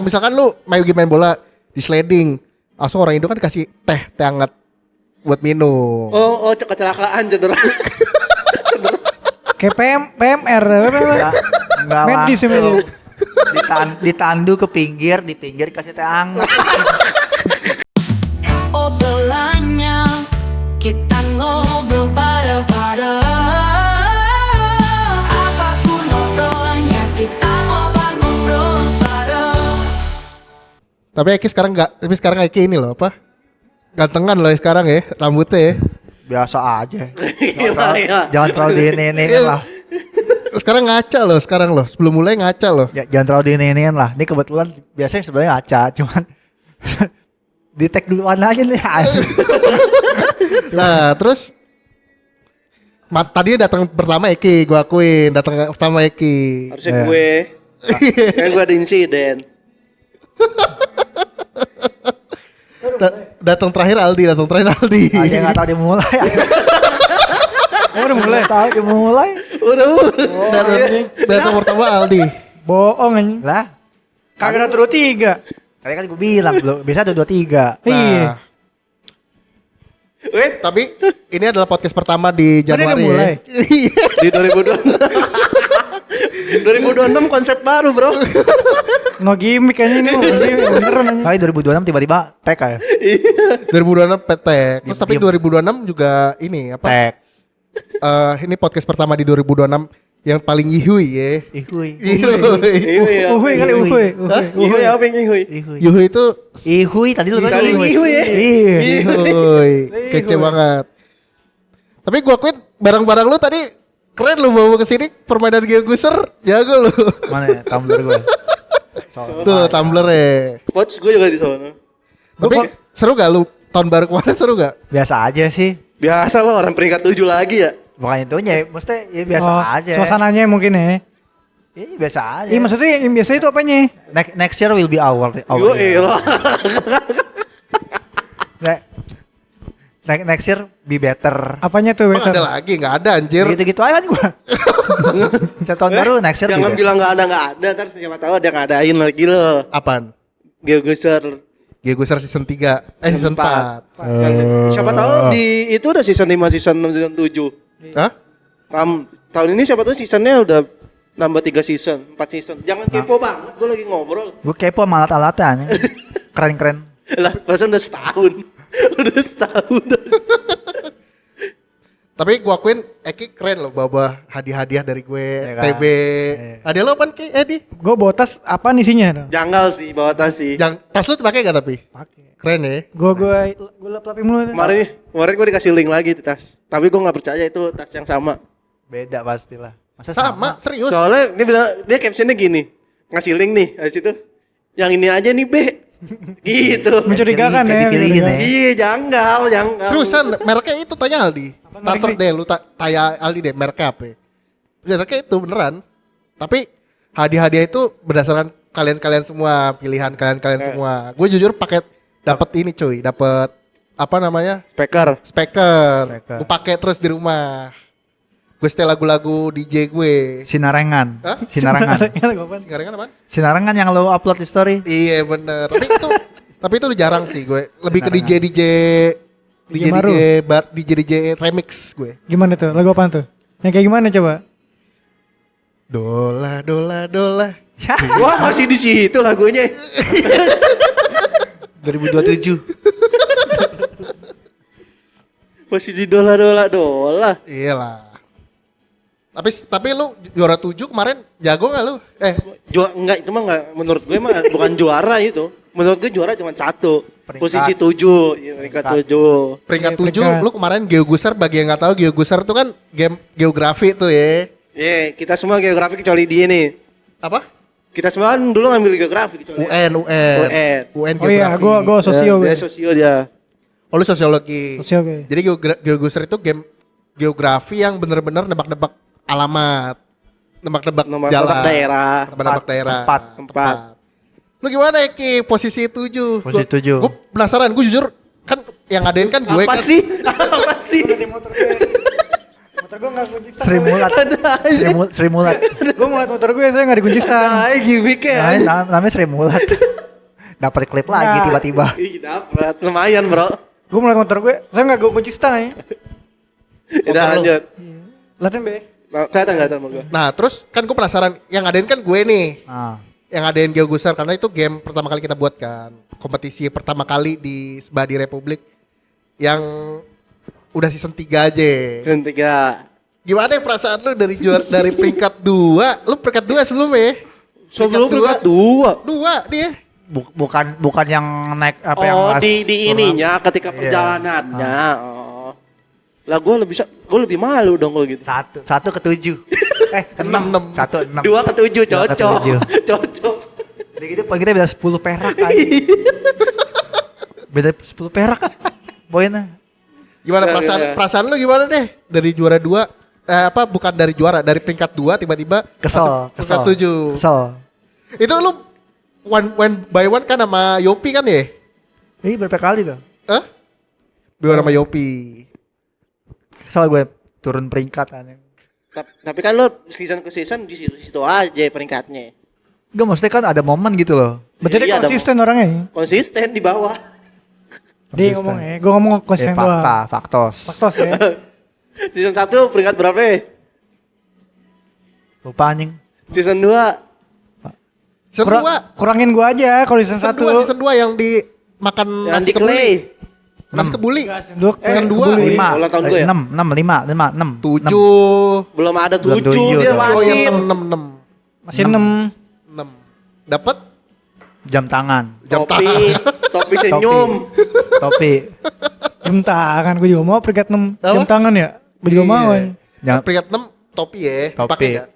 Misalkan lu main bola di sliding, langsung orang Indo kan kasih teh hangat buat minum. Oh, kecelakaan cedera. Kayak PMR. Enggak Medis langsung. Ditandu ke pinggir, di pinggir kasih teh hangat. Obrolannya kita ngobrol pada apapun obrolannya kita ngobrol pada. Tapi sekarang Eki ini loh apa? Gantengan loh sekarang ya, rambutnya ya. Biasa aja. Iya. Jangan terlalu diinin lah. Sekarang ngaca loh sekarang loh. Sebelum mulai ngaca loh. Jangan terlalu diinin lah. Ini kebetulan biasanya sebenarnya ngaca, cuman di tag duluan aja nih. Nah terus tadinya datang pertama Eki, gue akuin datang pertama Eki. Harusnya gue. Kan gue ada insiden. Datang terakhir Aldi. Aja nggak tahu dia mulai. Udah mulai. Tahu dia mulai. Udah. Datang pertama Aldi. Bohong anjing. Lah, Kagak 1, 2, 3. tadi kan gue bilang belum. Biasa ada 2-3. Iya. Wait, Tapi ini adalah podcast pertama di Udah Januari mulai. ya. Iya. di 2026 konsep baru, Bro. No gimmick aja ini mah. Beneran anjing. Kali 2026 tiba-tiba tag ya. 2026 PT. Terus tapi Diem. 2026 juga ini apa? Tag. Ini podcast pertama di 2026 yang paling yihui ya. Ihui. Yihui. Iya. Uhuy kali uhuy. Ihui apa yang ihui? Ihui. Yihui itu Ihui tadi lu Tadi tadi ihui ya? Iya. yihui. Kece banget. Tapi gua akuin barang-barang lu tadi keren lu bawa ke sini permainan GeoGuessr jago lu. Mana ya tumbler gue? Tuh tumblernya. Coach gue juga di sana. Tapi seru gak lu? Tahun baru kemarin seru gak? Biasa aja sih. Biasa lo orang peringkat 7 lagi ya. Bukan itunya, maksudnya ya biasa aja. Suasananya mungkin ya. Iya biasa aja. Iya maksudnya yang biasa itu apanya? Next year will be our Yo year. elah. Next year be better. Apanya tuh Emang ada waiter? lagi? Gak ada anjir. Gitu-gitu aja kan gua. Setiap tahun baru next year be Jangan better. bilang nggak ada. Ntar siapa tahu ada ngadain lagi lo. Apaan? GeoGuessr GeoGuessr season 3 season 4. Siapa tahu di itu udah season 5, season 6, season 7. Hah? Tahun ini siapa tahu seasonnya udah nambah 3 season, 4 season. Jangan kepo banget, gue lagi ngobrol. Gue kepo sama alat-alatnya. Keren-keren. Lah, masa udah setahun. Udah setahun. Tapi gua akuin Eki keren loh bawa hadiah-hadiah dari gue, Iya kan? TB. Hadiah lo apaan Ki? Edi? Gue bawa tas apa isinya? Janggal sih bawa tas sih. Tas lu dipakai gak tapi? Pakai. Keren ya. Gue lap-lapin mulu. Kemarin gue dikasih link lagi di tas. Tapi gue nggak percaya itu tas yang sama. Beda pastilah. Masa Sama, serius. Soalnya dia bilang dia captionnya gini, ngasih link nih, habis itu yang ini aja nih B. Gitu. Mencurigakan Kayak ya. dipilihin ya. Iya, janggal. Seriusan, mereknya itu tanya Aldi. merek Taruh sih? deh lu tanya Aldi deh mereknya apa. Mereknya itu beneran. Tapi hadiah-hadiah itu berdasarkan kalian-kalian semua, pilihan kalian-kalian semua. Gue jujur pakai dapat ini cuy, dapat apa namanya? Speaker. Speaker. Gue pakai terus di rumah. Gue setel lagu-lagu DJ gue. Sinarengan. Hah? Sinarengan. Sinarengan apa? Sinarengan yang lo upload di story. Iya bener. Tapi itu jarang sih gue. Lebih ke Sinarengan. DJ remix gue. Gimana tuh? Lagu apaan tuh? Yang kayak gimana coba? Dola dola dola. Wah, masih di situ lagunya. 2027. Masih di dola. Iyalah. Tapi lu juara 7 kemarin jago gak lu? Enggak, itu mah enggak, menurut gue mah bukan juara itu. Menurut gue juara cuma 1. Peringkat. Posisi 7, peringkat 7. Peringkat Peringkat. 7 lu kemarin GeoGuessr bagi yang gak tahu GeoGuessr itu kan game geografi tuh ya. Iya, kita semua geografi kecuali dia nih. Apa? Kita semua kan dulu ngambil geografi kecuali UN. UN. Oh iya, geografi. gue sosio gue. Dia sosio dia. Oh lu sosiologi. Sosio gue. Jadi GeoGuessr itu game geografi yang bener-bener nebak-nebak alamat. Nebak-nebak Nomor jalan. daerah. Nebak-nebak daerah. Tempat. Lu gimana Eki? Posisi 7. Posisi 7. Gue penasaran, gue jujur kan yang ngadain kan gue Apa kan. sih? Apa sih? Motor gue gak kunci stang. Sri Mulat. Sri Mulat. Gue mau liat motor gue saya gak dikunci stang. Nah, gimmick ya. Namanya Sri Mulat. dapat klip lagi Nah. tiba-tiba. Ih, dapat. Lumayan, Bro. Gue mulai motor gue, saya nggak gue kunci stang ya. Udah lanjut. Latihan be. Nah, kelihatan sama gua. Nah terus kan gue penasaran, yang ngadain kan gue nih, Ah. yang ngadain GeoGuessr karena itu game pertama kali kita buat kan, kompetisi pertama kali di Badi Republik yang udah season 3 aja. Season 3. Gimana ya perasaan lu dari dari peringkat 2? Lu peringkat 2 sebelumnya? Sebelum peringkat 2. 2 dia. Bukan yang naik apa yang Oh, pas di turun. ininya ketika Iya. perjalanannya. Oh. Lah gue lebih malu dong kalau gitu. Satu ke 7. 6. 1 6. 2 ke 7 Dua ke cocok. 7. Cocok. Jadi gitu paling kita beda 10 perak aja. Beda 10 perak. Poinnya. Gimana Ya, perasaan ya. perasaan lu gimana deh? Dari juara 2 bukan dari juara, dari peringkat 2 tiba-tiba Kesel. peringkat 7. Kesel. Itu lu one by one kan sama Yopi kan ya? Berapa kali tuh? Hah? Dua sama Yopi. Kesel gue turun peringkat kan. Tapi kan lo season ke season di situ aja peringkatnya. Enggak, maksudnya kan ada momen gitu loh. Berarti Iya, dia ada konsisten orangnya ya. Konsisten di bawah. Dia ngomong ya, gue ngomong konsisten doang. Faktos. Faktos ya. Season 1 peringkat berapa ya? Lupa anjing. Season 2 Season 2. Kurangin gue aja kalau season Season 1. 2 season 2 yang dimakan yang nasi di kebuli. Clay. Nasi kebuli. Season 2. dua. Kebuli. 5, ulang tahun gue ya? 6, 5, 6. 7. Belum ada Belum 7 tujuh dia dah. Oh masih. yang 6. Masih 6. 6. Dapat Jam tangan. jam Topi, tangan. topi senyum. Topi. Jam tangan gue juga mau peringkat 6. Apa? Jam tangan ya. Gue juga mau. Iya. Jangan Peringkat 6 topi ya. topi. Pakai nggak?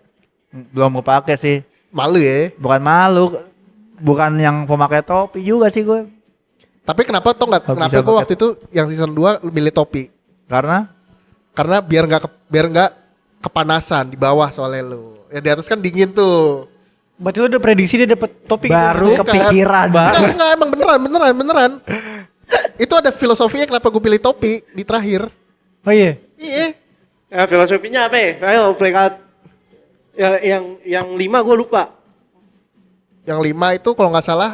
Belum mau pakai sih. Malu ya. Bukan malu. Bukan yang pemakai topi juga sih gue. Tapi kenapa toh nggak? Oh, Kenapa bisa gue pakai waktu itu yang season 2 lu milih topi? Karena Karena biar nggak kepanasan di bawah soalnya lu. Ya di atas kan dingin tuh. Berarti lu udah prediksi dia dapat topik baru gitu. kepikiran. Enggak, emang beneran. Itu ada filosofinya kenapa gue pilih topi di terakhir. Oh iya. Iya. Ya, filosofinya apa ya? Ayo peringkat yang 5 gue lupa. Yang 5 itu kalau nggak salah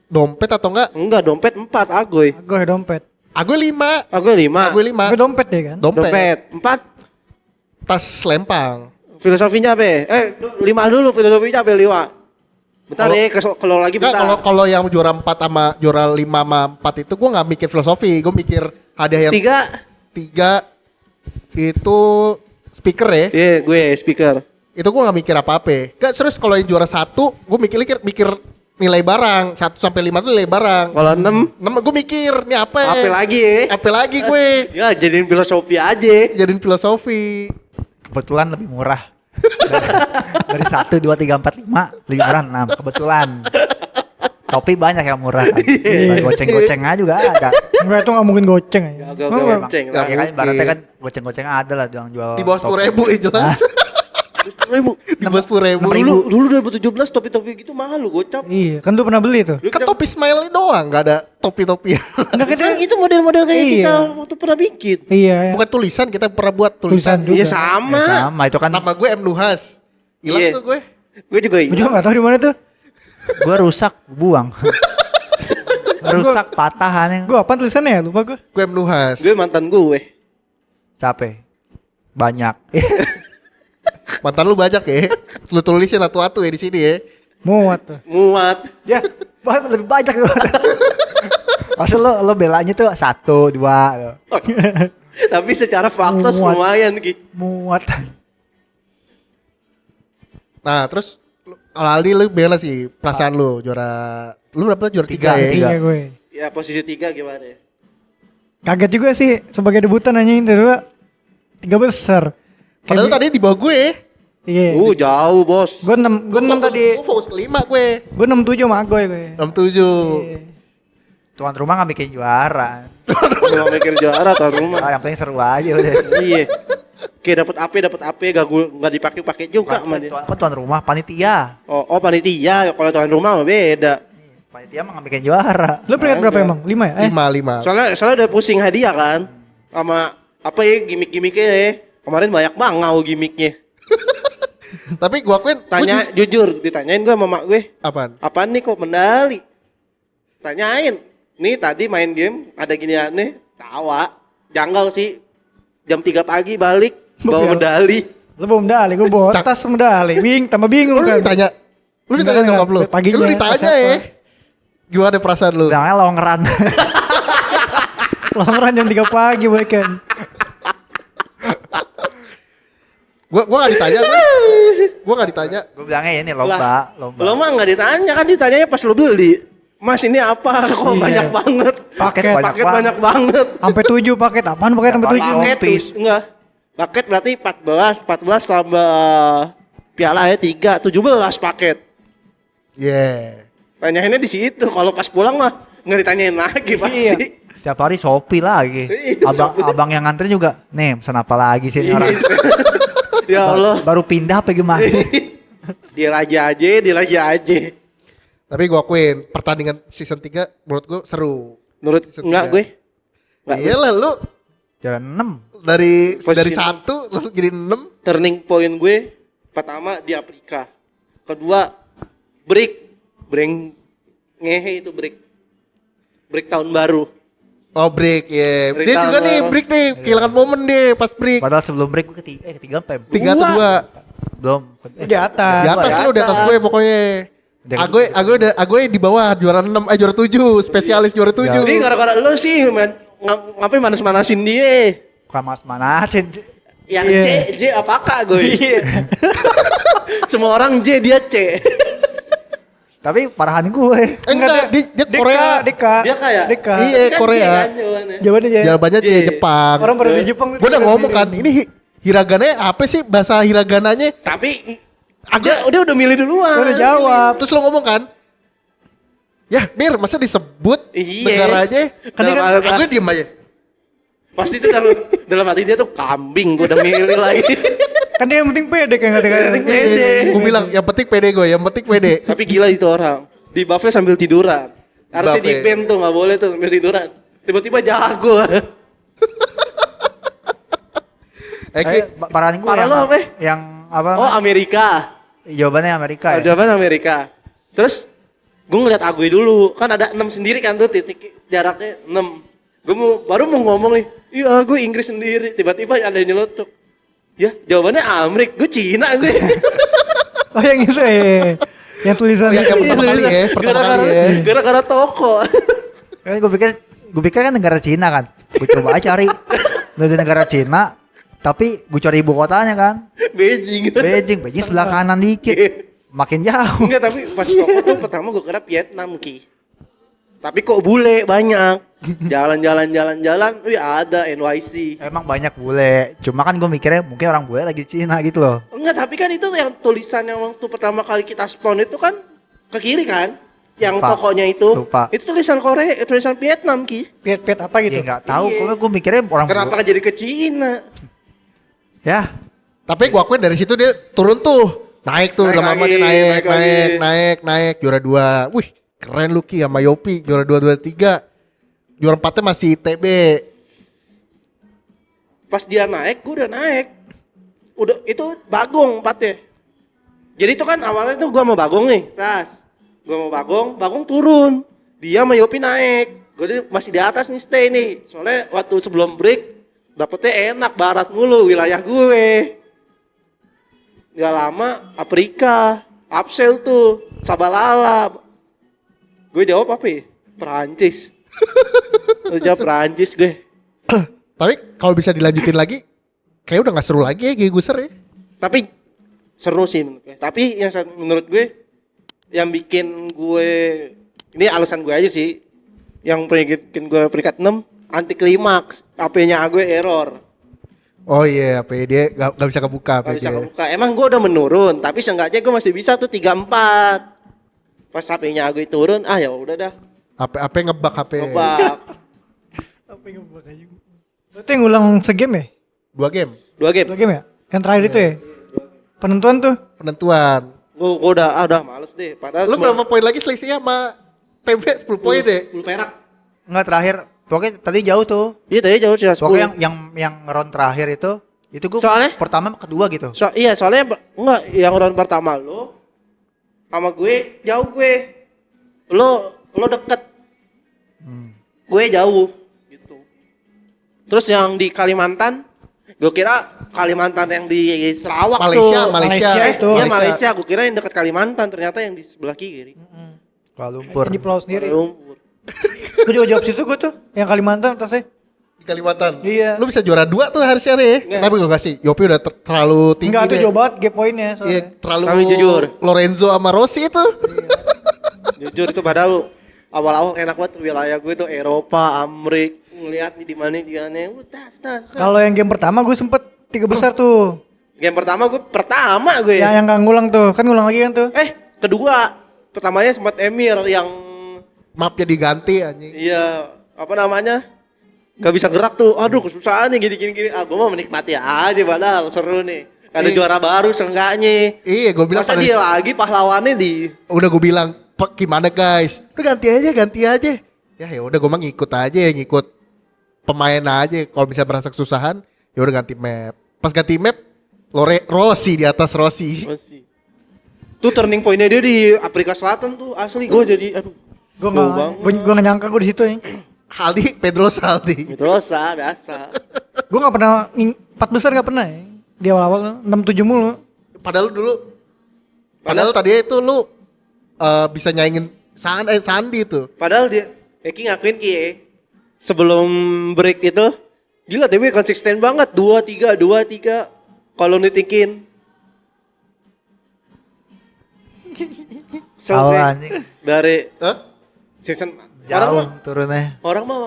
dompet atau enggak? Enggak, dompet 4 agoy. Gue dompet. Aku 5. Agoy 5. Aku 5. Gue dompet ya kan. Dompet 4. Tas lempang. Filosofinya apa ya? 5 dulu filosofinya apa 5? Bentar Kalau- deh, kalau lagi Enggak, bentar. kalau yang juara 4 sama juara 5 sama 4 itu gue nggak mikir filosofi, gue mikir hadiah yang 3 itu speaker ya. Iya, gue speaker. Itu gue nggak mikir apa-apa. Gak serius kalau yang juara 1 gue mikir nilai barang 1 sampai 5 itu nilai barang. Kalau 6 Gue mikir nih apa? apa lagi ya? Apa lagi gue? Ya jadiin filosofi aja. Jadiin filosofi. Kebetulan lebih murah. Dari 1, 2, 3, 4, 5 lebih murah 6 kebetulan. Topi banyak yang murah kan. Goceng-goceng aja juga ada. Enggak itu nggak mungkin goceng ya. Agak Emang goceng. berapa? Ceng, Nggak Ya kan mungkin. ibaratnya kan goceng-goceng ada lah yang jual. Di bawah 10.000 ya jelas. 10.000. Di bawah 10.000. Dulu 2017 topi-topi gitu mahal lu gocap. Iya, kan lu pernah beli tuh. Kan topi smiley doang, nggak ada topi-topi. Enggak kan itu model-model kayak Iya. kita waktu pernah bikin. Iya. Bukan tulisan, kita pernah buat Tulisan tulisan. juga. Iya sama. Sama itu kan Nama gue M Nuhas. Hilang Iya. tuh gue. Gue juga Gue juga ingat. nggak tahu di mana tuh. gue rusak buang. Rusak patahan yang Gue apa tulisannya ya? Lupa gue. Gue M Nuhas. Gue mantan gue. capek. Banyak. Mantan lu banyak ya. Lu tulisin atu-atu ya di sini ya. Muat tuh. Muat. Ya, lebih banyak. Maksud lo belanya tuh 1, 2 lo. Tapi secara fakta Muat. lumayan Ki. Muat. Nah, terus Aldi lu gimana sih perasaan lu juara berapa juara 3 ya? Tiga. Iya gue. Ya posisi 3 gimana ya? Kaget juga sih sebagai debutan nanyain terus 3 besar. Padahal tadi di bawah gue. Iya. Jauh bos. Gue 6 tadi. Gue fokus ke 5 gue. Gue 67 sama Agoy gue. 67. Tuan rumah nggak bikin juara. Belum mikir juara tuan rumah. Yang penting seru aja udah. Iya. Kayak dapat AP gak dipakai juga sama dia. Kok tuan rumah panitia? Oh panitia. Kalau tuan rumah mah beda. Panitia mah nggak bikin juara. Lu peringkat berapa emang? 5 ya? 5. Soalnya udah pusing hadiah kan. Sama apa ya gimmick-gimmicknya ya. Kemarin banyak banget gimmicknya. Tapi gue akuin Tanya jujur, ditanyain gue sama mak gue. apaan? Apaan nih kok medali? Tanyain, nih tadi main game ada gini aneh, tawa. Janggal sih. Jam 3 pagi balik bawa medali. Lu bawa medali, gue bawa Sak- tas medali. tambah bingung Lu kan. ditanya. Lu Enggak, ditanya enggak. nyokap lu. Paginya Lu ditanya pas apa? ya. Gimana perasaan lu? Bilangnya longeran. Lamaran jam 3 pagi kan. Gua enggak ditanya. Gua enggak ditanya. Gue bilangnya ini lomba. Lo mah nggak ditanya kan, ditanyanya pas lo beli. Mas ini apa? Kok Iya. banyak banget. Paket Paket banyak banget. sampai 7 paket. Apaan paket sampai 7? Paket enggak. Paket berarti 14 tambah piala ya 3, 17 paket. Yeah. Tanyainnya di situ. Kalau pas pulang mah nggak ditanyain lagi pasti. Iya. Tiap hari Shopee lagi. Iya, Abang yang ngantri juga. Nih pesan apa lagi sih ini orang. Ya Allah. Baru pindah apa gimana? Dia lagi aja. Tapi gua akuin pertandingan season 3 menurut gua seru. Menurut Season enggak 3. gue. Enggak. Iya lah lu Jalan 6. dari Posisi 1 langsung jadi 6. Turning point gue pertama di Afrika. Kedua break ngehe itu break tahun baru. Oh break ya. Break Dia juga tahun nih baru. break nih, kehilangan momen deh pas break. Padahal sebelum break gue ketiga apa ya? 3 atau 2. Belum. Di atas. Di atas lu, di atas gue pokoknya. Agoy di bawah juara 6, juara 7, spesialis juara 7. Ini gara-gara lo sih ngapain manas-manasin dia. Bukan manasin. Yang Iya. J apakah gue? Semua orang J, dia C. Tapi parahan gue. Enggak, dia Korea. Deka. Dia kayak Deka. Iya, Kan Korea. J kan jawabannya. Jawabannya aja. Jawabannya J. Jepang. Orang pada di Jepang. Gue udah ngomong kan, ini hiragananya apa sih bahasa hiragananya? Tapi dia udah milih duluan. Udah jawab. Terus lo ngomong kan, ya Bir masa disebut Iya. negaranya? Kan dia kan- Gue diem aja. Pasti itu dalam hati dia tuh kambing, gue udah milih lagi. Kan dia yang penting pede kayak ngerti-ngerti. Penting pede. Gue bilang yang penting pede gue, yang penting pede. Tapi gila itu orang. Di buffet sambil tiduran. Harusnya di Buffet. band tuh nggak boleh tuh sambil tiduran. Tiba-tiba jago. Parahan gue Parah yang, lo apa? yang apa? Oh Amerika. Jawabannya Amerika ya. Jawaban Amerika. Terus gue ngeliat Agui dulu. Kan ada 6 sendiri kan tuh titik jaraknya 6. Gue baru mau ngomong nih. Iya gue Inggris sendiri. Tiba-tiba ada yang nyelotok. Ya jawabannya Amrik. Gue Cina gue. Oh yang itu ya. Yang tulisan. Yang pertama kali ya, pertama kali ya. Gara-gara toko. Kan gue pikir kan negara Cina kan. Gue coba aja cari dari negara Cina, tapi gue cari ibu kotanya kan. Beijing. Beijing sebelah kanan dikit. Makin jauh. Enggak, tapi pas toko tuh pertama gue kira Vietnam Ki. Tapi kok bule banyak. Jalan-jalan, wih ada NYC. Emang banyak bule. Cuma kan gue mikirnya mungkin orang bule lagi di Cina gitu loh. Enggak, tapi kan itu yang tulisan yang waktu pertama kali kita spawn itu kan ke kiri kan? Yang Lupa. tokonya itu. Lupa. Itu tulisan Korea, tulisan Vietnam Ki. Piet-piet apa gitu. Ya nggak tahu. Iya. Gue mikirnya orang Kenapa bule. jadi ke Cina? Ya. Tapi gue akuin dari situ dia turun tuh. Naik tuh, Naik lama-lama lagi, dia naik lagi. naik, juara 2. Wih, keren lu Ki sama Yopi, juara 2, juara 3. Juara 4-nya masih ITB. Pas dia naik, gue udah naik. Udah itu Bagong 4-nya. Jadi itu kan awalnya tuh gue sama Bagong nih, tas. Gue sama Bagong turun. Dia sama Yopi naik. Gue masih di atas nih stay nih. Soalnya waktu sebelum break dapetnya enak barat mulu wilayah gue. Gak lama Afrika, Absel tuh, Sabalala. Gue jawab apa ya? Perancis. Gue jawab Perancis gue. Tapi kalau bisa dilanjutin lagi, kayak udah gak seru lagi ya Geguser ya. Tapi seru sih menurut gue. Tapi yang menurut gue yang bikin gue ini alasan gue aja sih. Yang bikin gue peringkat 6 anti klimaks. HP-nya gue error. Oh iya, apa ya, dia gak bisa kebuka. Gak bisa dia. kebuka. Emang gue udah menurun, tapi seenggaknya gue masih bisa tuh 3-4. Pas HP-nya gue turun, ya udah dah. HP ngebak HP. Ngebak. Apa yang ngebak aja. Berarti yang ngulang segame ya? 2 game 2 game. 2 game ya? Yang terakhir itu ya? Penentuan tuh. penentuan. Gue udah males deh. Padahal Lu berapa poin lagi selisihnya sama TB 10 poin deh. 10 perak. Enggak terakhir. Pokoknya tadi jauh tuh. Iya tadi jauh sih 10. Pokoknya yang round terakhir itu gue Soalnya? pertama kedua gitu. Iya soalnya enggak yang round pertama lo sama gue jauh gue. Lo deket. gue jauh gitu. Terus yang di Kalimantan, gue kira Kalimantan yang di Sarawak Malaysia, tuh. Malaysia. itu. Iya Malaysia, gue kira yang dekat Kalimantan, ternyata yang di sebelah kiri. Kuala Lumpur. Di pulau sendiri. Kuala Lumpur. Gue juga jawab situ gue tuh, yang Kalimantan atasnya. Di Kalimantan. Iya. Lu bisa juara 2 tuh harusnya deh. Nggak. Tapi gue kasih. Yopi udah terlalu tinggi. Enggak, itu deh. jauh banget gap poinnya Iya, soalnya. terlalu Tapi jujur. Lorenzo sama Rossi itu. Jujur itu padahal lu awal-awal enak banget wilayah gue tuh Eropa, Amerika, ngeliat nih di mana. Tas. Kalau yang game pertama gue sempet 3 besar tuh. Game pertama gue. Yang nggak ngulang tuh, kan ngulang lagi kan tuh. Kedua. Pertamanya sempat Emir yang Mapnya diganti anjing. iya, apa namanya? Gak bisa gerak tuh. Aduh, kesusahan nih gini. Gue mau menikmati aja padahal seru nih. Ada Iya. juara baru seenggaknya. Iya, gue bilang Masa pada dia lagi pahlawannya di udah gue bilang, "Pak, gimana guys? Udah ganti aja. Ya udah gue mah ngikut pemain aja. Kalau bisa merasa kesusahan, ya udah ganti map. Pas ganti map, Rossi di atas Rossi. masih. Tuh turning point-nya dia di Afrika Selatan tuh asli. Gue jadi aduh. Gue jauh banget. nggak nyangka gue di situ nih. Pedro Saldi. Mitrosa biasa. Gue nggak pernah 4 besar nggak pernah ya. Di awal-awal 6-7 mulu. Padahal tadi itu lu bisa nyaingin Sandi tuh. Padahal dia Eki ngakuin Ki ya, sebelum break itu gila TW konsisten banget 2-3 kalau nitikin. Tahu Sampai anjing. dari Hah? season Jauh turunnya. orang mah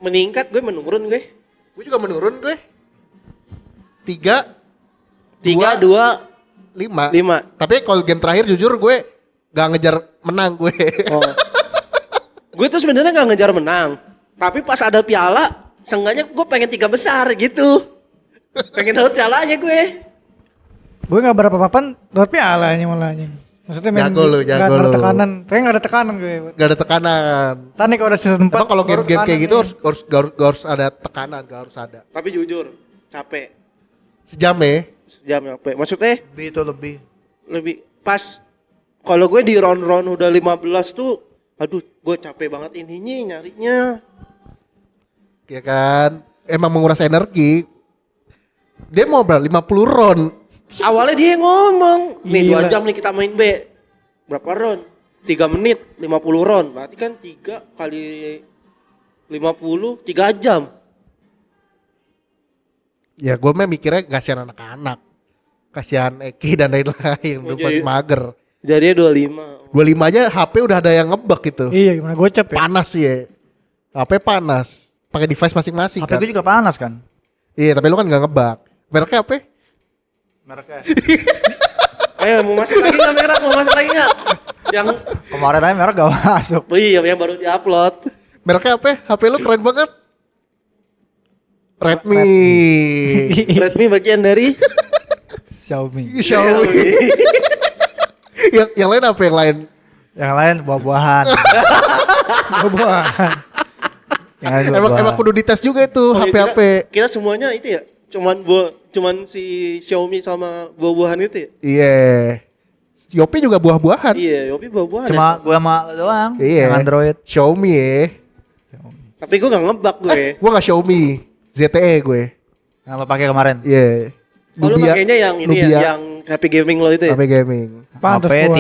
meningkat, gue menurun gue. Gue juga menurun gue. 3, 3 2 5. 5. Tapi kalau game terakhir jujur gue gak ngejar menang gue. Oh. Gue tuh sebenarnya gak ngejar menang, tapi pas ada piala, seenggaknya gue pengen 3 besar gitu. Pengen dapat piala aja gue. Gue nggak berapa papan, dapat piala nih malahnya. Maksudnya main Jago lu, nggak jago ada lu. tekanan. Kayaknya nggak ada tekanan gue. Gak ada tekanan. Tadi kalau udah season 4. Emang kalau game-game kayak gitu harus ada tekanan, harus ada. Tapi jujur, capek. Sejam ya. Sejam capek. Maksudnya Lebih itu lebih. lebih pas kalau gue di round-round udah 15 tuh aduh gue capek banget ininya nyarinya. Ya kan. Emang menguras energi. Dia mau berapa? 50 round. Awalnya dia yang ngomong nih Gila. 2 jam nih kita main B, berapa round? 3 menit 50 round, berarti kan 3 kali 50 3 jam. Ya gue mah mikirnya kasihan anak-anak. Kasihan Eki dan lain-lain. Oh, Udah pasti jadi- mager. Jadi 25. 25 aja HP udah ada yang ngebug gitu. Iya gimana gocap ya. Panas sih ya. HP panas. Pakai device masing-masing HP kan. gue juga panas kan. Iya, tapi lu kan gak ngebug. Mereknya apa? Mereknya. Ayo mau masuk lagi nggak merah? Mau masuk lagi nggak? Yang Kemarin aja merek gak masuk. iya yang baru diupload. Mereknya apa? HP lu keren banget. Redmi. Redmi bagian dari Xiaomi. Xiaomi. yang lain apa yang lain? Yang lain buah-buahan. Buah-buahan. Yang lain Emang buah-buahan. kudu dites juga itu Oh, iya, HP-HP. Kita semuanya itu ya. Cuman si Xiaomi sama buah-buahan itu ya. Iya. Yopi juga buah-buahan. Iya, Yopi buah-buahan. Cuma gue sama lo doang. Iya. Yang Android. Xiaomi ya. Tapi gue gak ngebug gue. Gua gak Xiaomi. ZTE gue. Yang lo pakai kemarin. Iya. Oh, lu makanya yang ini ya, yang HP gaming lo itu ya? HP gaming. Pantes HP kuat.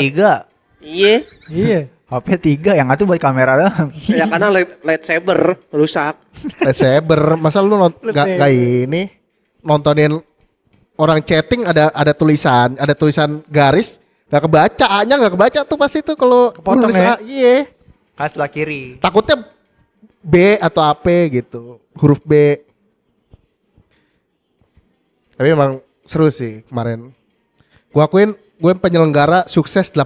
3. Iya. Iya. HP 3 yang itu buat kamera doang. Ya karena lightsaber rusak. Lightsaber. Masa lu gak ini nontonin orang chatting ada tulisan garis gak kebaca, A-nya gak kebaca tuh pasti tuh kalau Kepotong nulis ya? A. Iya. Kan sebelah kiri. Takutnya B atau AP gitu, huruf B. Tapi emang seru sih kemarin. Gua akuin gue penyelenggara sukses 80%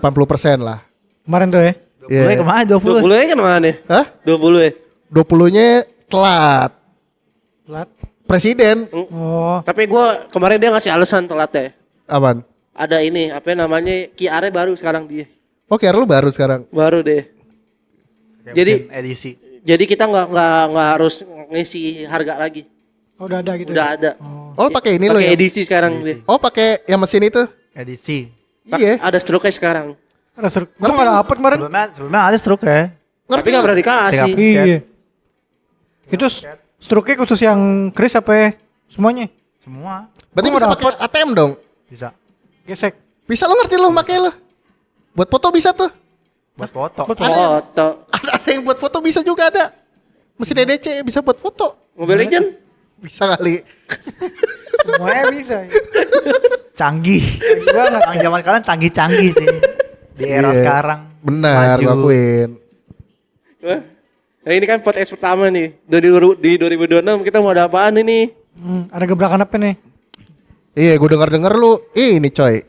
lah. Kemarin tuh ya. 20 Iya. kemana 20? 20 ya kan mana? Hah? 20 ya? 20-nya telat. Telat. Presiden Oh. Tapi gue kemarin dia ngasih alasan telat ya. apaan? Ada ini, apa namanya, QR baru sekarang dia. Oke, lu baru sekarang. Baru deh. Jadi- edisi. Jadi kita nggak harus ngisi harga lagi. Oh, udah ada gitu. Udah ya? ada. Oh, pakai ini lo Pakai ya. edisi sekarang dia. Oh, pakai yang mesin itu. Edisi. Iya. Ada stroke sekarang. Ada seru. Gua nggak dapet kemarin. Sebelumnya ada stroke ya. Tapi nggak pernah dikasih. Tiga- Iya. Itu struknya khusus yang Chris apa semuanya? Semua Berarti Gua bisa mau pakai ATM dong. bisa Gesek. Bisa lo ngerti lo pakai lo. Buat foto bisa tuh. buat foto. Foto. Ada yang buat foto bisa juga ada. Mesin EDC bisa buat foto. Mobile Legend. Bisa kali. Semuanya bisa. Canggih. Banget. Yang zaman sekarang canggih-canggih sih. Di era Iya. sekarang. Benar, Maju. gua akuin. Wah. Nah ini kan podcast pertama nih. Di 2026 kita mau ada apaan ini? Ada gebrakan apa nih? Iya, gue denger lu ini coy.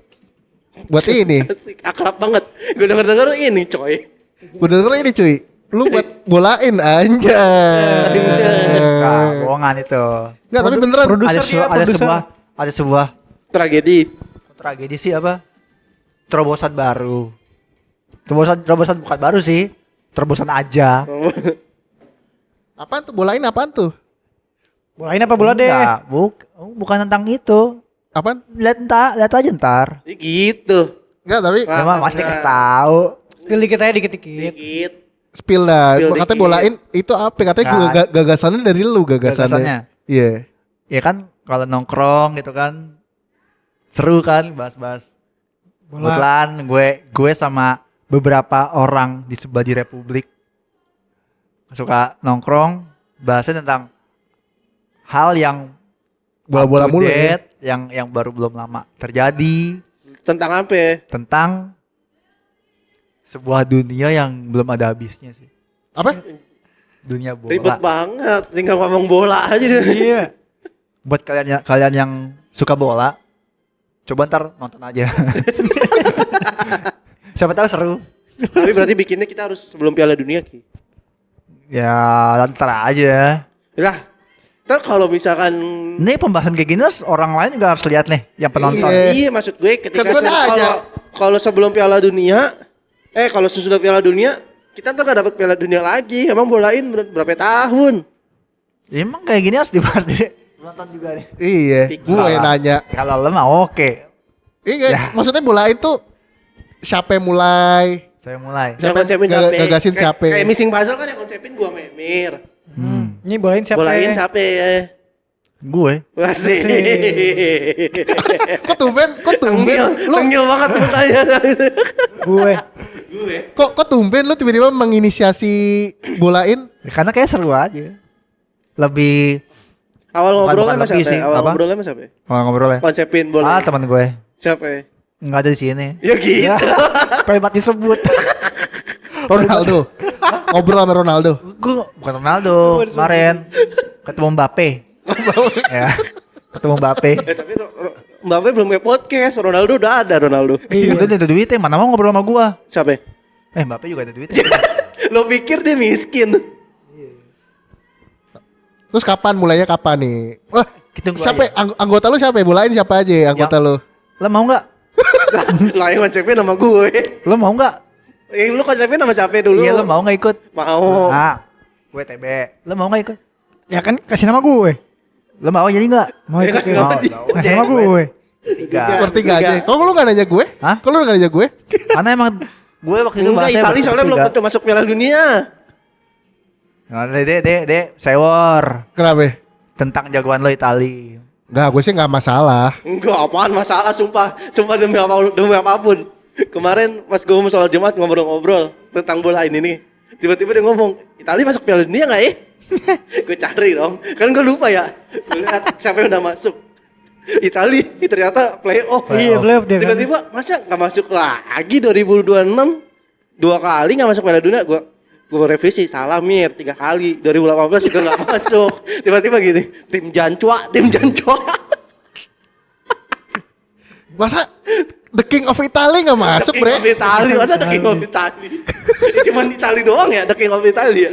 Buat ini. Asik, akrab banget. Gue denger ini coy. Gue denger ini cuy. Lu buat bolain anjay. Enggak, bohongan itu. Enggak, tapi beneran. Produser dia, produser. Ada sebuah Tragedi. tragedi sih apa? Terobosan baru. Terobosan bukan baru sih. Terobosan aja. Apaan tuh? Bolain apaan tuh? Bolain apa bola deh? Enggak, bukan tentang itu. Apaan? Lihat aja ntar. Gitu. Enggak, tapi Wah. Emang pasti kasih tahu. Spill dikit aja dikit-dikit. Dikit. spill dah. Spill Katanya dikit. bolain itu apa? Katanya Nggak. gagasannya dari lu Gagasannya? gagasannya. Iya. Ya kan kalau nongkrong gitu kan seru kan bahas-bahas. Bola. Kebetulan gue sama beberapa orang di sebelah di Republik suka nongkrong bahasnya tentang hal yang Bola-bola up to mulu ya. date, yang baru belum lama terjadi Tentang apa? tentang sebuah dunia yang belum ada habisnya sih. Apa? Dunia bola. Ribet banget. Tinggal ngomong bola aja deh. Iya. Buat kalian yang suka bola, coba ntar nonton aja. Siapa tahu seru. Tapi berarti bikinnya kita harus sebelum Piala Dunia Ki. Ya, ntar aja. Lah, ntar kalau misalkan Ini pembahasan kayak gini terus orang lain juga harus lihat nih yang penonton. iya maksud gue ketika Kan gua nanya. kalau sebelum Piala Dunia, kalau sesudah Piala Dunia, kita ntar gak dapat Piala Dunia lagi. Emang bolain berapa tahun? Ya, emang kayak gini harus dibahas deh. Penonton juga nih. Iya, gue Kalau- nanya. Kalau lo mah oke. Iya, Ya. maksudnya bolain tuh siapa yang mulai? Saya mulai. Yang Siapa konsepin yang siapa? gagasin siapa? Kayak missing puzzle kan yang konsepin gua Memir. Ini bolain siapa? Bolain siapa ya? Gue. Asik. Kok tumben? Tengil, Lu tengil banget mukanya. Gue. Gue. kok tumben lu tiba-tiba menginisiasi bolain? Karena kayak seru aja. Lebih Awal Bukan- ngobrolnya bukan sama lebih siapa? sih. Awal Apa? ngobrolnya sama siapa? ngobrolnya. Konsepin bola. Ah, teman gue. Siapa? Enggak ada di sini. Ya gitu. Ya, pengen disebut. Ronaldo. Ngobrol sama Ronaldo. Gue bukan Ronaldo kemarin ketemu Mbappe. Ya, ketemu Mbappe. Tapi Mbappe belum kayak podcast. Ronaldo udah ada Ronaldo. Itu ada duitnya, mana mau ngobrol sama gua. Siapa? Mbappe juga ada duitnya. Lo pikir dia miskin? Terus kapan mulainya kapan nih? Wah, Gitu gua siapa anggota lu siapa? Bolain siapa aja anggota lu? Lo mau nggak? Lah yang konsepin sama gue. Lo mau nggak? Lu konsepin sama siapa dulu? Iya, lo mau nggak ikut? Mau. Ah, gue TB. Lo mau nggak ikut? Ya kan kasih nama gue. Lo mau jadi nggak? Mau Ya, ikut kasih ya? nama Mau. dia. Kasih nama gue. Tiga. Bertiga aja. Kok lu gak nanya gue? Hah? Kok lu gak nanya gue? Karena emang gue waktu itu Enggak, bahasnya Itali soalnya belum tentu masuk Piala Dunia. Nah, dek, sewor Kenapa? tentang jagoan lo Itali. Enggak, gue sih gak masalah. Enggak, apaan masalah sumpah. Sumpah demi apapun. Kemarin pas gue mau sholat Jumat ngobrol-ngobrol tentang bola ini nih. Tiba-tiba dia ngomong, Itali masuk Piala Dunia enggak ya? Gue cari dong. Kan gue lupa ya. Gue lihat siapa yang udah masuk. Itali ternyata playoff. Iya, playoff dia kan. Tiba-tiba masa nggak masuk lagi 2026 2 kali nggak masuk Piala Dunia. Gue revisi salah Mir 3 kali 2018 juga nggak masuk. Tiba-tiba gini tim Jancua. Masa The King of Italy gak masuk, The King of bre? Italy, masa The King of Italy? Cuman Italy doang ya The King of Italy ya.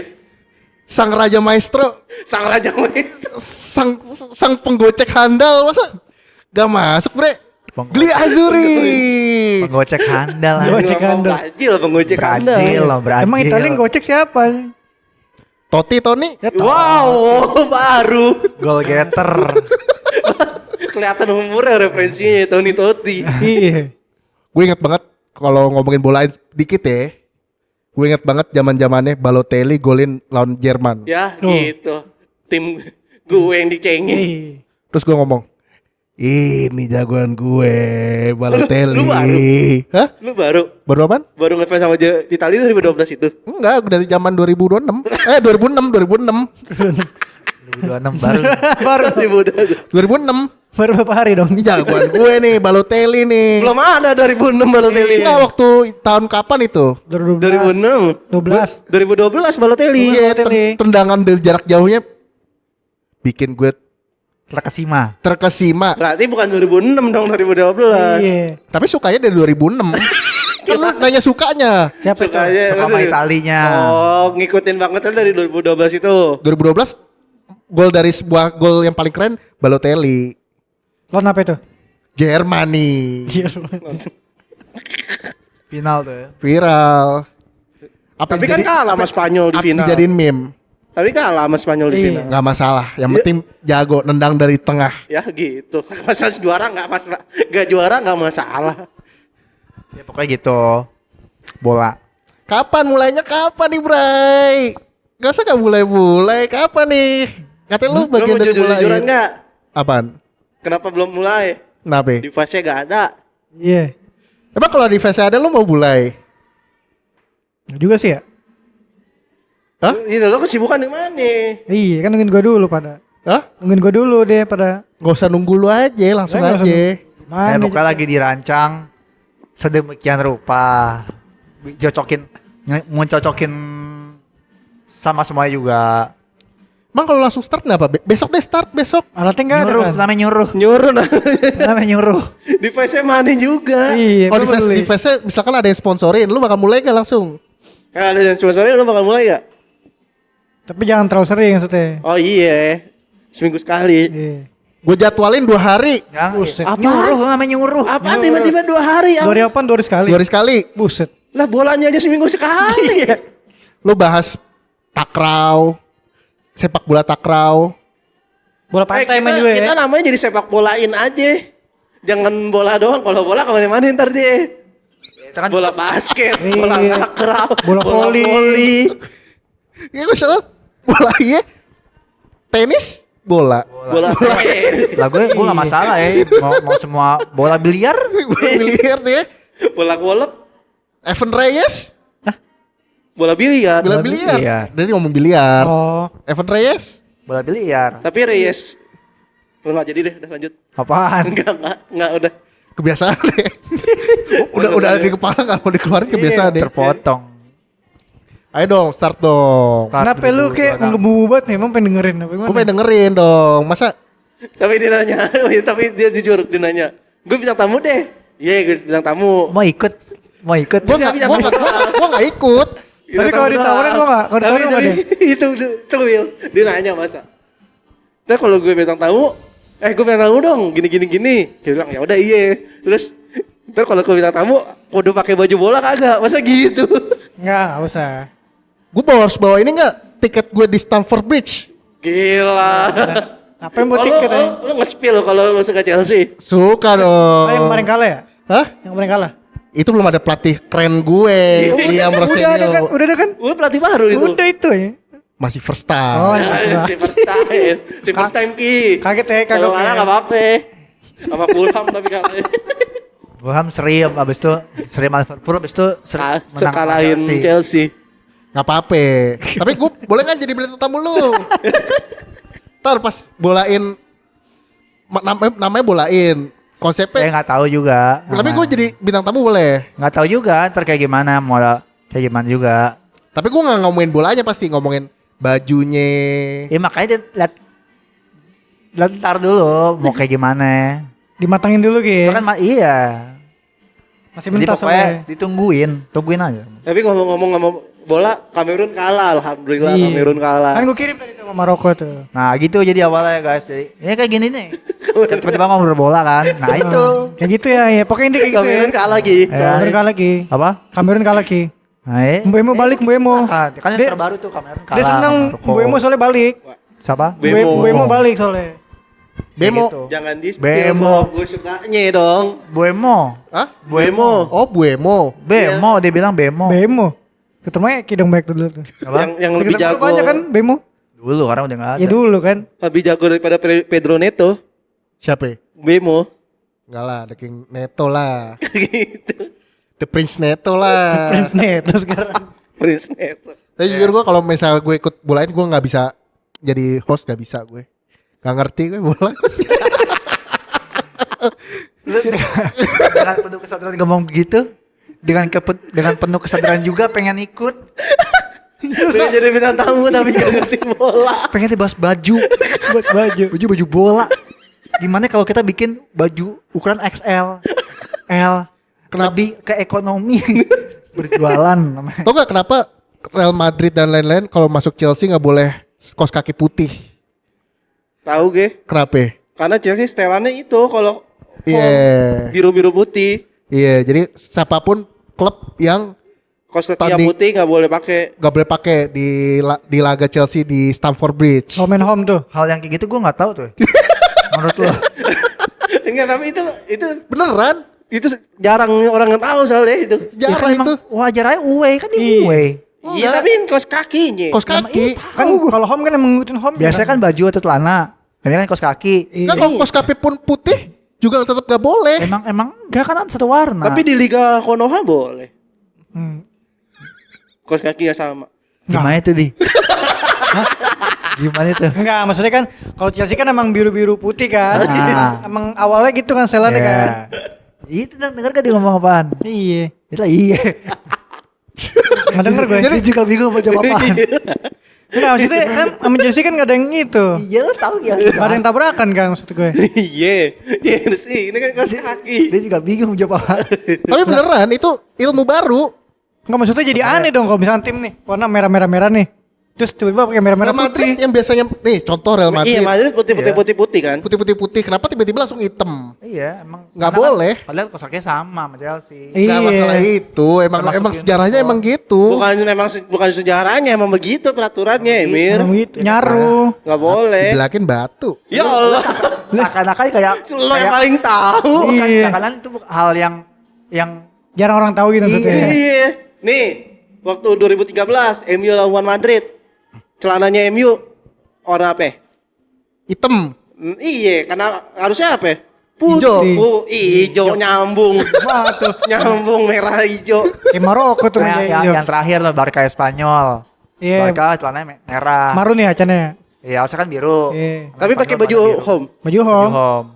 Sang Raja Maestro, Sang Raja Maestro. sang penggocek handal, masa gak masuk, bre? Gli Azzurri. Penggocek handal. Gocek handal. Penggocek handal. Brazil loh, Brazil. Emang Italia yang gocek siapa? Totti, Tony. Ya tau. Wow, baru. Goal getter. Kelihatan umurnya referensinya Tony Totti. Iya. Gue inget banget kalau ngomongin bolain dikit ya. Gue inget banget zaman-zamannya Balotelli golin lawan Jerman. Ya, Oh. gitu. tim gue yang dicengin. Terus gue ngomong, ini jagoan gue, Balotelli. Lu baru? Hah? Lu baru Baru apaan? ngefans sama Italia 2012 itu. Enggak, dari zaman 2026. 2006. 2026 baru. Baru 2006. baru berapa hari dong? Ini jagoan gue nih, Balotelli nih. Belum ada 2006 Balotelli. Enggak, waktu tahun kapan itu? 2012. 2006. 2012 Balotelli. Iya, Balotelli. tendangan dari jarak jauhnya bikin gue Terkesima. terkesima. Berarti bukan 2006 dong, 2012. Iya. Tapi sukanya dari 2006. Kan lu nanya sukanya. Siapa itu? Sukanya Suka sama Italinya. Oh, ngikutin banget kan dari 2012 itu. 2012 gol dari sebuah gol yang paling keren Balotelli. Lawan apa itu? Germany. Final tuh ya. Viral. Apa Tapi kan kalah sama Spanyol di final. Dijadiin meme. Tapi kalah sama Spanyol di Iya. final. Nggak masalah. Yang Iya. penting jago nendang dari tengah. Ya gitu. Masalah juara nggak masalah. Gak juara nggak masalah. Ya pokoknya gitu. Bola. Kapan mulainya? Kapan nih, Bray? Gak usah gak mulai-mulai. Kapan nih? Katanya lu Lu bagian mau dari jujur-jujuran mulai. nggak? Apaan? Kenapa belum mulai? Kenapa? Di fase gak ada. Iya. Emang kalau di fase ada lu mau mulai? Juga sih ya. Hah? Ini lo kesibukan di mana? Iya, kan nungguin gua dulu pada. Hah? Nungguin gua dulu deh pada. Gak usah nunggu lu aja, langsung Nggak usah aja. Mana? Pokoknya lagi dirancang sedemikian rupa. Mau cocokin sama semuanya juga. Emang kalau langsung start kenapa? Besok deh start, besok. Alatnya enggak ada Nyuruh, kan? namanya nyuruh. Nyuruh nah. Namanya nyuruh. Di fase mana juga. Iya, Oh di belum fase, beli. di fase misalkan ada yang sponsorin, lu bakal mulai gak langsung? Ya ada yang sponsornya lo bakal mulai gak? Tapi jangan terlalu sering maksudnya. Oh iya. Seminggu sekali. Iya. Gue jadwalin 2 hari. Buset. Nyuruh, namanya nyuruh. Apaan tiba-tiba 2 hari? 2 hari apaan? 2 hari sekali. 2 hari sekali. Buset. Lah bolanya aja seminggu sekali ya. Lu bahas takraw, sepak bola takraw. Bola pantai main juga ya. Kita namanya jadi sepak bolain aja. Jangan bola doang. Kalau bola kemana-mana ntar dia. Itu kan Bola basket, Iya. bola takraw, Bola voli. Ya gue salah. Bola iya. Tenis, bola. bola main, lah gue gak masalah ya. Mau semua bola biliar. Bola biliar tuh ya. bola golep, Evan Reyes, bola biliar. bola Bola biliar. biliar. Dari ngomong biliar. Oh. Evan Reyes. Bola biliar. Tapi Reyes, lu nggak jadi deh, udah lanjut. Apaan? Enggak udah. Kebiasaan deh. udah ada di kepala gak mau dikeluarin kebiasaan deh. Terpotong. Ayo dong, start dong. Kenapa lu kayak menggebu banget nih? Emang pengen dengerin apa gimana? Gue pengen dengerin dong. Masa Tapi dia nanya, tapi dia jujur, dia nanya, gue bintang tamu deh. Iya, gue bintang tamu. Mau ikut? Mau ikut? gue gak ikut. Tapi kalau ditawarin mau nggak? Kalau ditawarin mau deh? Itu Will, dia nanya masa. Tapi kalau gue bintang tamu, gue bintang tamu dong, gini. Dia bilang ya udah iya. Terus ntar kalau gue bintang tamu, kudu pakai baju bola kagak? Masa gitu? Nggak usah. Gue harus bawa ini gak? Tiket gue di Stamford Bridge. Gila. Apa yang buat tiket ya? Lu nge-spill kalau lu suka Chelsea. Suka Oh, yang dong. kemarin kalah ya? Hah? Yang kemarin kalah? Itu belum ada pelatih keren gue. Liam Udah ada kan? Rosenio. Udah ada kan? Gue pelatih baru itu. Udah itu ya. Masih first time. Oh, iya. Si first time ki. Kaget ya, kaget Kalau ya. kalah nggak apa-apa. Sama Fulham tapi kalah. Fulham seri abis itu seri Liverpool abis itu menang Sekalahin Chelsea. Chelsea. Gak apa-apa. Tapi gue boleh gak jadi bintang tamu lu? Ntar pas bolain namanya bolain. Saya Konsepnya. nggak tahu juga. Tapi gue jadi bintang tamu boleh. nggak tahu juga ntar kayak gimana mau kayak gimana juga. Tapi gue gak ngomongin bolanya pasti ngomongin bajunya. Ya makanya lihat ntar dulu mau kayak gimana. Dimatangin dulu Itu gitu. kan iya. Masih Jadi mentas pokoknya soalnya. tungguin aja. Tapi ngomong-ngomong sama bola, Kamerun kalah. Alhamdulillah Iya. Kamerun kalah. Kan gue kirim tadi tuh ke Maroko tuh. Nah gitu jadi awalnya guys. Jadi ya kayak gini nih. Kan tiba-tiba ngobrol bola kan. Nah itu. Kayak gitu ya, ya. Pokoknya intinya kayak gitu ya. Kamerun kalah gitu. Kamerun kalah lagi. Apa? Kamerun kalah lagi. Nah, Mbemo balik, Mbemo. Kan yang Dia- terbaru tuh Kamerun kalah. Dia senang Maroko. Mbemo soalnya balik. Siapa? Bemo. Mbemo balik soalnya. Bemo. Gitu. Jangan di Bemo. gue sukanya dong. Buemo. Hah? Bemo. Oh Buemo. Bemo dia bilang Bemo. Bemo. Ketemu ya kidong baik dulu tuh. Apa? Yang lebih Ketemu jago. banyak kan Bemo. Dulu karena udah nggak ada. Ya dulu kan. Lebih jago daripada Pedro Neto. Siapa ya? Bemo. Enggak lah, The King Neto lah. Gitu. The Prince Neto lah. Prince Neto sekarang. Prince Neto. Tapi jujur gue kalau misalnya gue ikut bolain gue nggak bisa jadi host, nggak bisa gue. Nggak ngerti gue bola. Dengan penuh kesadaran ngomong begitu, dengan penuh kesadaran juga pengen ikut, Pengen jadi bintang tamu tapi gak ngerti bola. pengen dibahas baju, Buat baju. bola. Gimana kalau kita bikin baju ukuran XL, L, lebih ke ekonomi, berjualan namanya. Tau nggak kenapa Real Madrid dan lain-lain kalau masuk Chelsea nggak boleh kaos kaki putih? Tahu ge? Kenapa? Karena Chelsea setelannya itu kalau Iya. biru-biru putih. Iya, jadi siapapun klub yang Kaos kaki yang Tanding- putih nggak boleh pakai. nggak boleh pakai di laga Chelsea di Stamford Bridge. Home and home tuh. Hal yang kayak gitu gue nggak tahu tuh. Menurut lo? Enggak, tapi itu Beneran? itu jarang orang yang tahu soalnya itu. Ya Jarang kan emang itu. wajar aja uwe kan di Iya. uwe. Iya, tapi kaos kakinya. Kaos kaki. Kan kalau home kan emang ngikutin home. Biasanya kan baju atau celana, ini kan kaos kaki. Kan kalau kaos kaki pun putih juga tetap nggak boleh. Emang enggak kan satu warna. Tapi di Liga Konoha boleh. Hmm. Kaos kaki yang sama. gimana itu di? Gimana itu? Enggak, maksudnya kan kalau Chelsea kan emang biru-biru putih kan. Ah. Emang awalnya gitu kan setelannya Ya. kan. Itu denger gak dia ngomong apaan? Iya. Itu iya. Nggak denger gue. Jadi juga bingung mau jawab apaan. Enggak, maksudnya kan sama Chelsea kan gak ada yang itu. Iya lo tahu ya. Gak ada yang tabrakan kan maksud gue. Iya, iya sih. Ini kan kaos kaki. Dia juga bingung jawab apa. Tapi beneran itu ilmu baru. Enggak, maksudnya jadi aneh dong kalau misalnya tim nih warna merah-merah nih. Terus tiba-tiba pakai merah-merah Real Madrid putih. yang biasanya nih contoh Real Madrid Iya, Madrid putih kan. putih-putih kenapa tiba-tiba langsung hitam? Iya emang. Nggak karena boleh. Kan, padahal kosaknya sama sama Chelsea. Iya. Nggak masalah itu, emang Termasuk sejarahnya uniform. emang gitu. Bukan sejarahnya, emang begitu peraturannya, Emir. Emang gitu, nyaru. Nggak boleh. Dibilakin batu. Ya Allah. Seakan-akan kayak Lo yang paling tahu. bukan, Iya. seakan-akan itu hal yang Jarang orang tahu gitu maksudnya. Iya. Nih, waktu 2013 MU lawan Madrid. Celananya MU warna apa? Hitam. Iya, karena harusnya apa? Ijo. Ijo nyambung. Wah tuh. Nyambung merah ijo. Kayak Maroko tuh yang, meja hijau. yang terakhir loh Barca Spanyol. Iya. Barca celananya merah. Maru nih acannya. Iya, harusnya kan biru. Iya. Karena Tapi pakai Spanyol baju warna biru. home. Baju Baju home. home.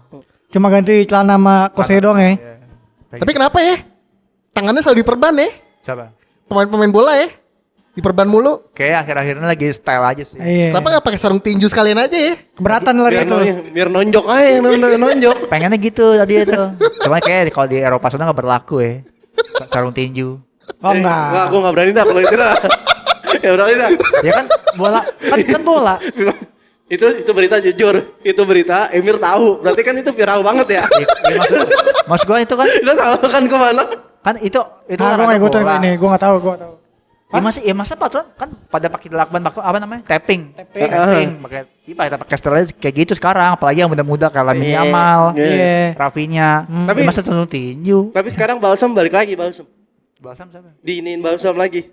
Cuma ganti celana sama kosnya doang ya. Iya. Tapi kenapa ya? Tangannya selalu diperban ya? Siapa? Pemain-pemain bola ya? Diperban mulu. Kayak akhir-akhir ini lagi style aja sih. Iya. Kenapa nggak pakai sarung tinju sekalian aja ya? Keberatan lah Biar, gitu. biar nonjok aja yang nonjok. Pengennya gitu tadi itu. Cuma kayak kalau di Eropa sana nggak berlaku ya. Sarung tinju. Oh enggak. Wah, gue gak berani dah kalau itu dah. Ya berani dah. Ya kan bola, kan bola. Itu berita jujur. Itu berita Emir tahu. Berarti kan itu viral banget ya. Ya, maksud gua itu kan Lo tahu kan kemana? kan itu Nah, gue olahraga nggak ikutin bola. ini. Gue nggak tahu. Gue nggak tahu. Ya masa patron kan pada pakai lakban apa namanya? Tapping. Tapping. Pakai kita pakai style kayak gitu sekarang, apalagi yang muda-muda kayak Lamine Iya. Yamal, Iya. Rafinha. Tapi- Tapi masa sarung tinju. Tapi sekarang balsam balik lagi balsam. Balsam siapa? Diinin balsam lagi.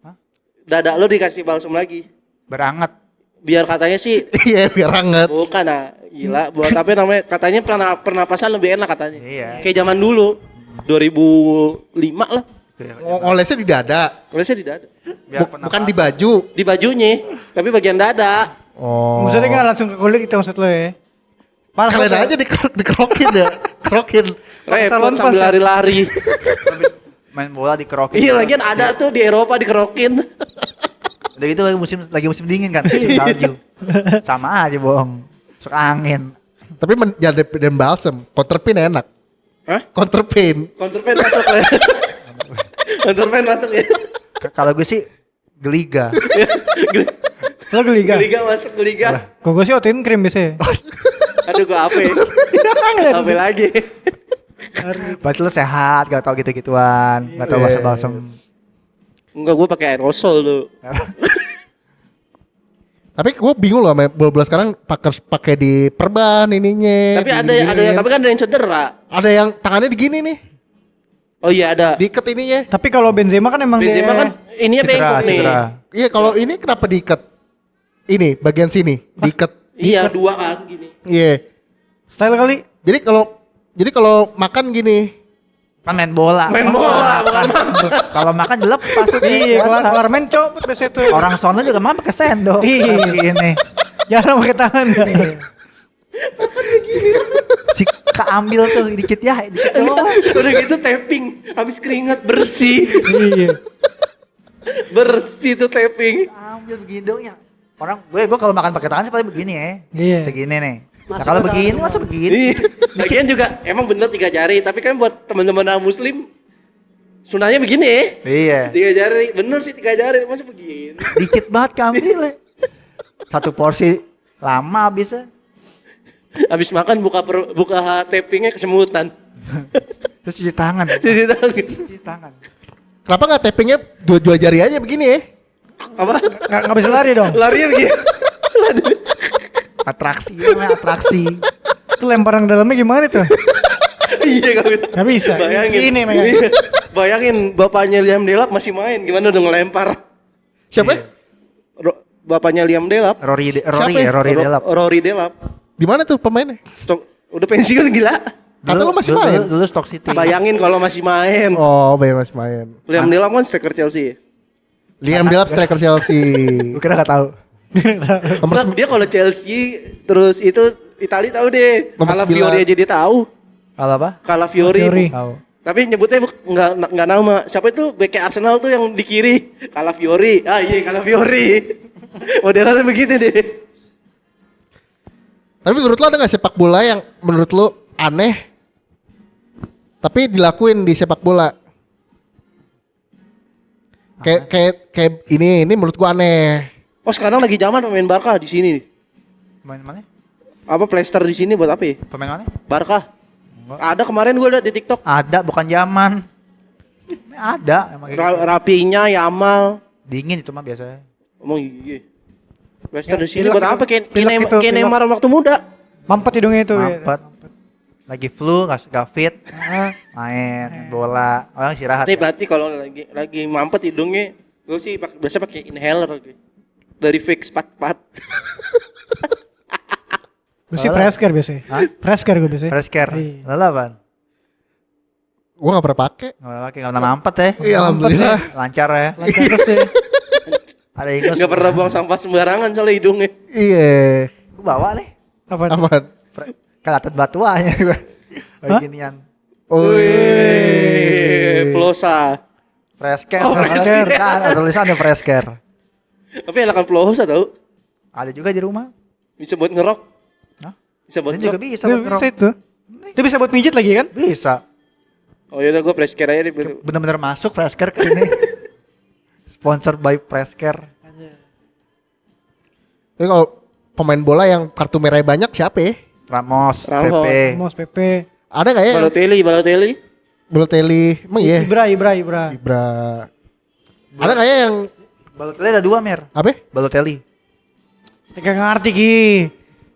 Hah? Dada lo dikasih balsam lagi. Beranget. Biar katanya sih Iya biar hangat. bukan gila buat apa namanya katanya pernapasan lebih enak katanya. Iya. Kayak zaman dulu 2005 lah. Olesnya di dada. Olesnya di dada. Biar Bukan di baju. Di bajunya, tapi bagian dada. Oh. Maksudnya nggak langsung ke kulit itu maksud lo ya? Parah Sekalian banget aja dikerokin ya. Kerokin. Repot salon sambil pas ya? lari-lari. main bola di kerokin. Iya, lagian ada tuh di Eropa dikerokin. Udah gitu lagi musim dingin kan, musim salju. Sama aja bohong. Masuk angin. Tapi jadi dan balsam. Counterpin enak. Hah? Counterpin. Counterpain masuk ya. Counterpain masuk ya. Kalau gue sih geliga. Lo geliga. Liga masuk ke liga. Gue sih otin krim biasanya. Aduh, gua apa ya? Apa lagi? Berarti lu sehat, gak tau gitu-gituan, gak tau balsam-balsam. Enggak, gua pakai aerosol dulu. Tapi gue bingung loh sama bola-bola sekarang pakai di perban ininya. Tapi ada yang tapi kan ada yang cedera. Ada yang tangannya digini nih. Oh iya ada. Diikat ininya. Tapi kalau Benzema kan emang Benzema kan ininya bengkok nih. Iya kalau ini kenapa diikat? ini bagian sini diikat. Iya, dua kan gini. Iya. Style kali. Jadi kalau makan gini. Kan main bola. Main bola, bukan Kalau makan dilepas tuh. Iya, biasa. kelar main copot biasanya tuh. Orang sono juga mah pakai sendok. Iya. Ini. Jarang pakai tangan. Si keambil tuh dikit ya, dikit doang. Udah gitu tapping, habis keringat bersih. Iya. Bersih tuh tapping. Ambil begini dong ya. Orang gue kalau makan pakai tangan sih paling begini ya. Iya. Segini nih. Nah kalau begini masa begini? Iya. Lagian juga emang bener 3 jari, tapi kan buat teman-teman muslim sunahnya begini ya. Iya. 3 jari, bener sih 3 jari, masa begini. Dikit banget keambil ya. Satu porsi lama habisnya. Habis makan buka tappingnya kesemutan. Terus cuci tangan. Jadi tahu. Cuci tangan. Kenapa nggak tappingnya dua jari aja begini ya? Apa? Nggak bisa lari dong. Larinya begini. Atraksi namanya atraksi. Itu lemparan dalamnya gimana tuh? Iya kan. Nggak bisa. Bayangin. Ini megang. Iya. Bayangin bapaknya Liam Delap masih main, gimana udah ngelempar. Siapa? Bapaknya Liam Delap. Rory Siapa ya? Delap. Rory Delap. Di mana tuh pemainnya? Udah pensiun gila. Kata lu masih main. Dulu Stock City. Bayangin kalau masih main. Oh, bayar masih main. Liam Delap kan striker Chelsea. Liam Delap striker Chelsea. Gue kira gak tahu. Nomor Nah, dia kalau Chelsea terus itu Italia tahu deh. Nomor Calafiori 9. aja dia tahu. Kalau apa? Calafiori. Calafiori. Tahu. Tapi nyebutnya nggak nama. Siapa itu bek Arsenal tuh yang di kiri? Calafiori. Ah iya Calafiori. Modelannya begitu deh. Tapi menurut lo ada nggak sepak bola yang menurut lo aneh tapi dilakuin di sepak bola? Kayak ini menurut gua aneh. Oh sekarang lagi zaman pemain Barca di sini. Pemain mana? Apa plaster di sini buat apa ya? Pemain mana? Barca. Ada kemarin gue liat di TikTok. Ada, bukan zaman. Ada emang gitu. Rapinya, Yamal. Dingin itu mah biasanya. Emang iya. Plaster di sini pilek buat itu, apa? Kayak pilek itu, pilek. Neymar waktu muda. Mampet hidungnya itu. Ya. Mampet. Lagi flu, gak fit. Main bola. Orang istirahat. Berarti kalau lagi mampet hidungnya, gue sih biasa pakai inhaler gitu. Dari fix pat-pat. Gue sih fresh care biasanya. Hah? Fresh care gue biasanya. Fresh care. Iya. Lalu apaan? Gua nggak pernah pakai. Gak pernah pakai, gak pernah mampet ya. Iya alhamdulillah. Lancar ya. Lancar terus deh. Ada ingus. Gak pernah buang sampah sembarangan soalnya hidungnya. Iya. Gue bawa nih. Apa? Apaan? Kelatet batuanya gue. Beginian. Oh, Plosa. Fresh care. Oh, fresh care. Kan ada tulisannya fresh care. Tapi enakan plosa tau. Ada juga di rumah. Bisa buat ngerok. Hah? Bisa buat Ini juga ngerok. bisa Bisa, buat ngerok. itu. Dia bisa buat pijit lagi kan? Bisa. Oh yaudah gue fresh care aja deh. Bener-bener masuk fresh care ke sini. Sponsored by fresh care. Tapi kalau pemain bola yang kartu merah banyak siapa ya? Ramos, Ramos. Pepe. Mos Pepe. Ada nggak ya? Balotelli. Balotelli. Emang iya? Ibra. Ibra. Ada nggak ya yang Balotelli ada 2 Mer. apa? Balotelli. Gak ngerti Ki.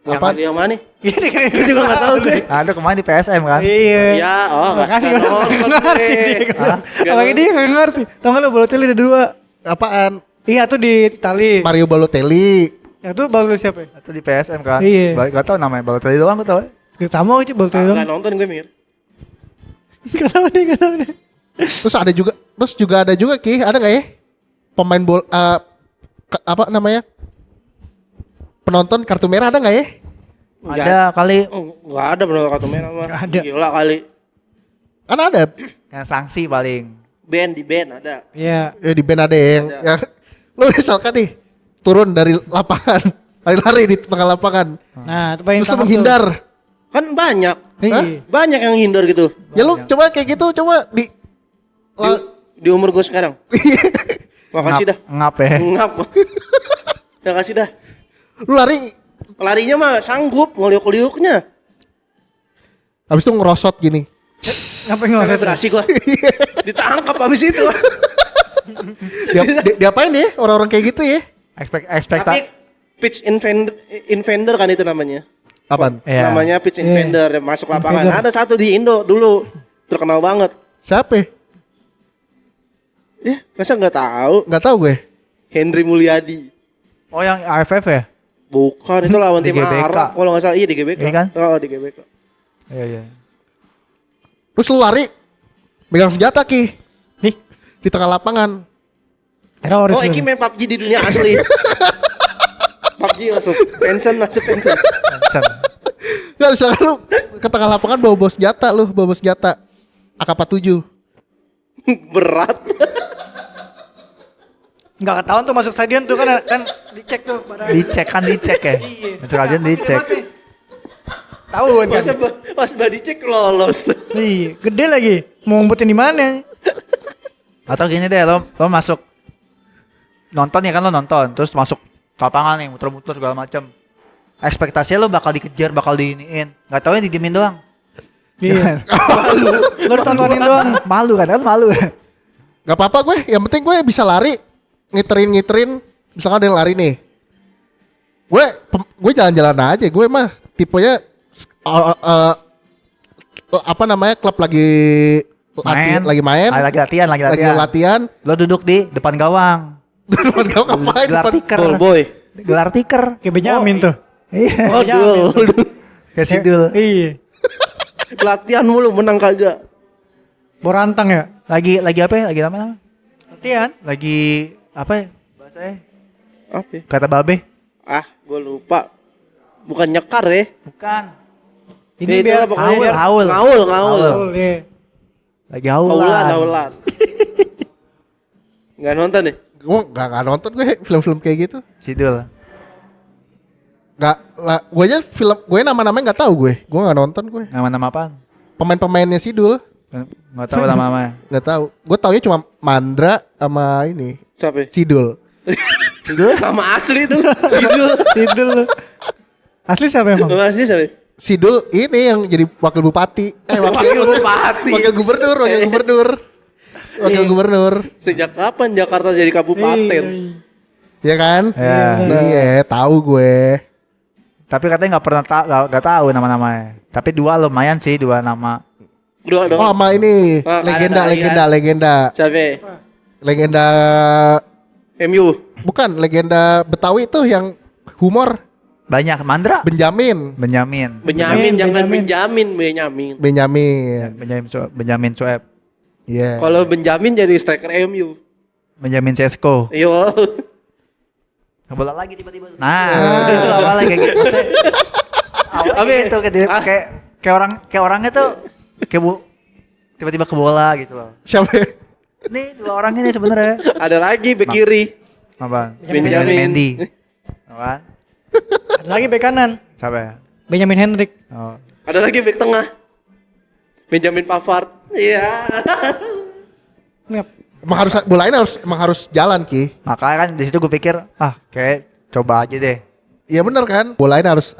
Apa? Yang mana? Gue juga gak tau gue. Ada kemarin di PSM kan? Iya. Ya, oh Makanya nggak gue nonton ngerti gue. dia. Makanya dia gak ngerti. Tau gak lo Balotelli ada 2. Apaan? Iya tuh di Itali. Mario Balotelli. Yang tuh Balotelli siapa ya? Itu di PSM kan? Iya. Gak tau namanya Balotelli doang gue tau ya. Sama aja Balotelli Gak dong. nonton gue Mir. Kenapa nih? Terus juga ada juga Ki, ada nggak ya? Pemain bola apa namanya? Penonton kartu merah ada nggak ya? Ada kali Gak ada bener kartu merah mah. Nggak ada. Gila kali. Kan ada. yang sanksi paling. Di band ada. Iya. Ya di band ada yang Ada. ya, lu misalkan nih turun dari lapangan, lari-lari di tengah lapangan. Nah, itu paling Terus lu tangkap menghindar. Kan banyak. tuh. Iya. Banyak yang hindar gitu. Ya lu coba kayak gitu, coba di Di umur gue sekarang. Makasih dah. Ngap ya. Ngap. Makasih dah. lu lari Larinya mah sanggup ngeliuk-liuknya. habis itu ngerosot gini. Ngapain Sampai nggak berasi gua. Ditangkap habis itu. Diapain ya orang-orang kayak gitu ya? Tapi pitch invader kan itu namanya. Apaan? Iya. Namanya pitch Iya. invader masuk lapangan. Invader. Ada satu di Indo dulu. Terkenal banget. Siapa? Ya, masa nggak tahu? Nggak tahu gue. Henry Mulyadi. Oh yang AFF ya? Bukan, itu lawan tim Di GBK. Arab kalau nggak salah. Iya di GBK. Iya kan? Oh, di GBK. Iya. Terus lu lari pegang senjata Ki Nih, di tengah lapangan. teroris. Oh, Eki main PUBG di dunia asli. PUBG masuk Tencent. Tencent. Enggak misalkan lu ke tengah lapangan bawa senjata AK-47. Berat. Enggak ketahuan tuh masuk stadion tuh kan dicek tuh pada. Dicek ya. Masuk aja dicek. Tahu kan. Pas body check lolos. Iya, gede lagi. Mau ngumpetin di mana? Atau gini deh, lo masuk nonton ya kan, lo nonton terus masuk ke lapangan nih, muter-muter segala macam. Ekspektasinya lo bakal dikejar, bakal diiniin. Enggak tahu yang didiemin doang. Iya. Lu tontonin doang. Malu kan malu. Gak apa-apa gue, yang penting gue bisa lari, ngiterin. Misalkan ada yang lari nih, gue jalan-jalan aja. Gue mah tipenya klub lagi main, lagi latihan. Lo duduk di depan gawang. Depan kau ngapain? Gelar tiker. Ball boy. Gelar tiker. Kayak Benyamin tuh. Iya. Oh, dul. Kayak Sidul. Iya. Latihan mulu menang kagak. Borantang ya? Lagi apa ya? Lagi apa? Latihan. Lagi apa ya? Bahasanya? Apa? Ya? Kata babe. Ah, gue lupa. Bukan nyekar ya? Bukan. Ini Ya, biar itulah pokoknya. Haul. Ngaul. Iya. Lagi haulan. Haulan. Nggak nonton nih? Gue gak nonton gue film-film kayak gitu. Sidul. Gue aja gue nama-namanya nggak tahu gue nggak nonton gue. Nama-nama apaan? Pemain-pemainnya Sidul Nggak tahu nama-namanya. nggak tahu. Gue taunya cuma Mandra sama ini Siapa? Sidul. Sidul? Nama asli tuh. Sidul. Tidul. Asli siapa emang? Nama asli siapa? Sidul ini yang jadi wakil bupati. Wakil bupati. Wakil gubernur. Sejak kapan Jakarta jadi kabupaten? Ya kan? Ya. Iya, tahu gue. Tapi katanya nggak tahu nama-namanya. Tapi dua lumayan sih, dua nama. Dua dong. Oh, sama ini Oh, legenda. Siapa? Legenda MU. bukan legenda Betawi itu yang humor Banyak. Mandra. Benjamin. Benyamin. Benyamin Sueb. Iya. Kalau Benjamin jadi striker MU. Benyamin Sesko. Iya. Bola lagi tiba-tiba. Nah, itu awalnya kayak gitu. Maksudnya, awalnya gitu kayak orangnya tuh tiba-tiba ke bola gitu loh. Siapa? Nih dua orang ini sebenarnya. Ada lagi bek kiri. Apa? Benjamin. Mendy. Apa? Ada lagi bek kanan. Siapa ya? Benjamin Hendrik. Oh. Ada lagi bek tengah. Benjamin Pavard. Iya. Emang harus jalan Ki. Makanya kan di situ gue pikir, kayak coba aja deh. Iya benar kan? Bolain harus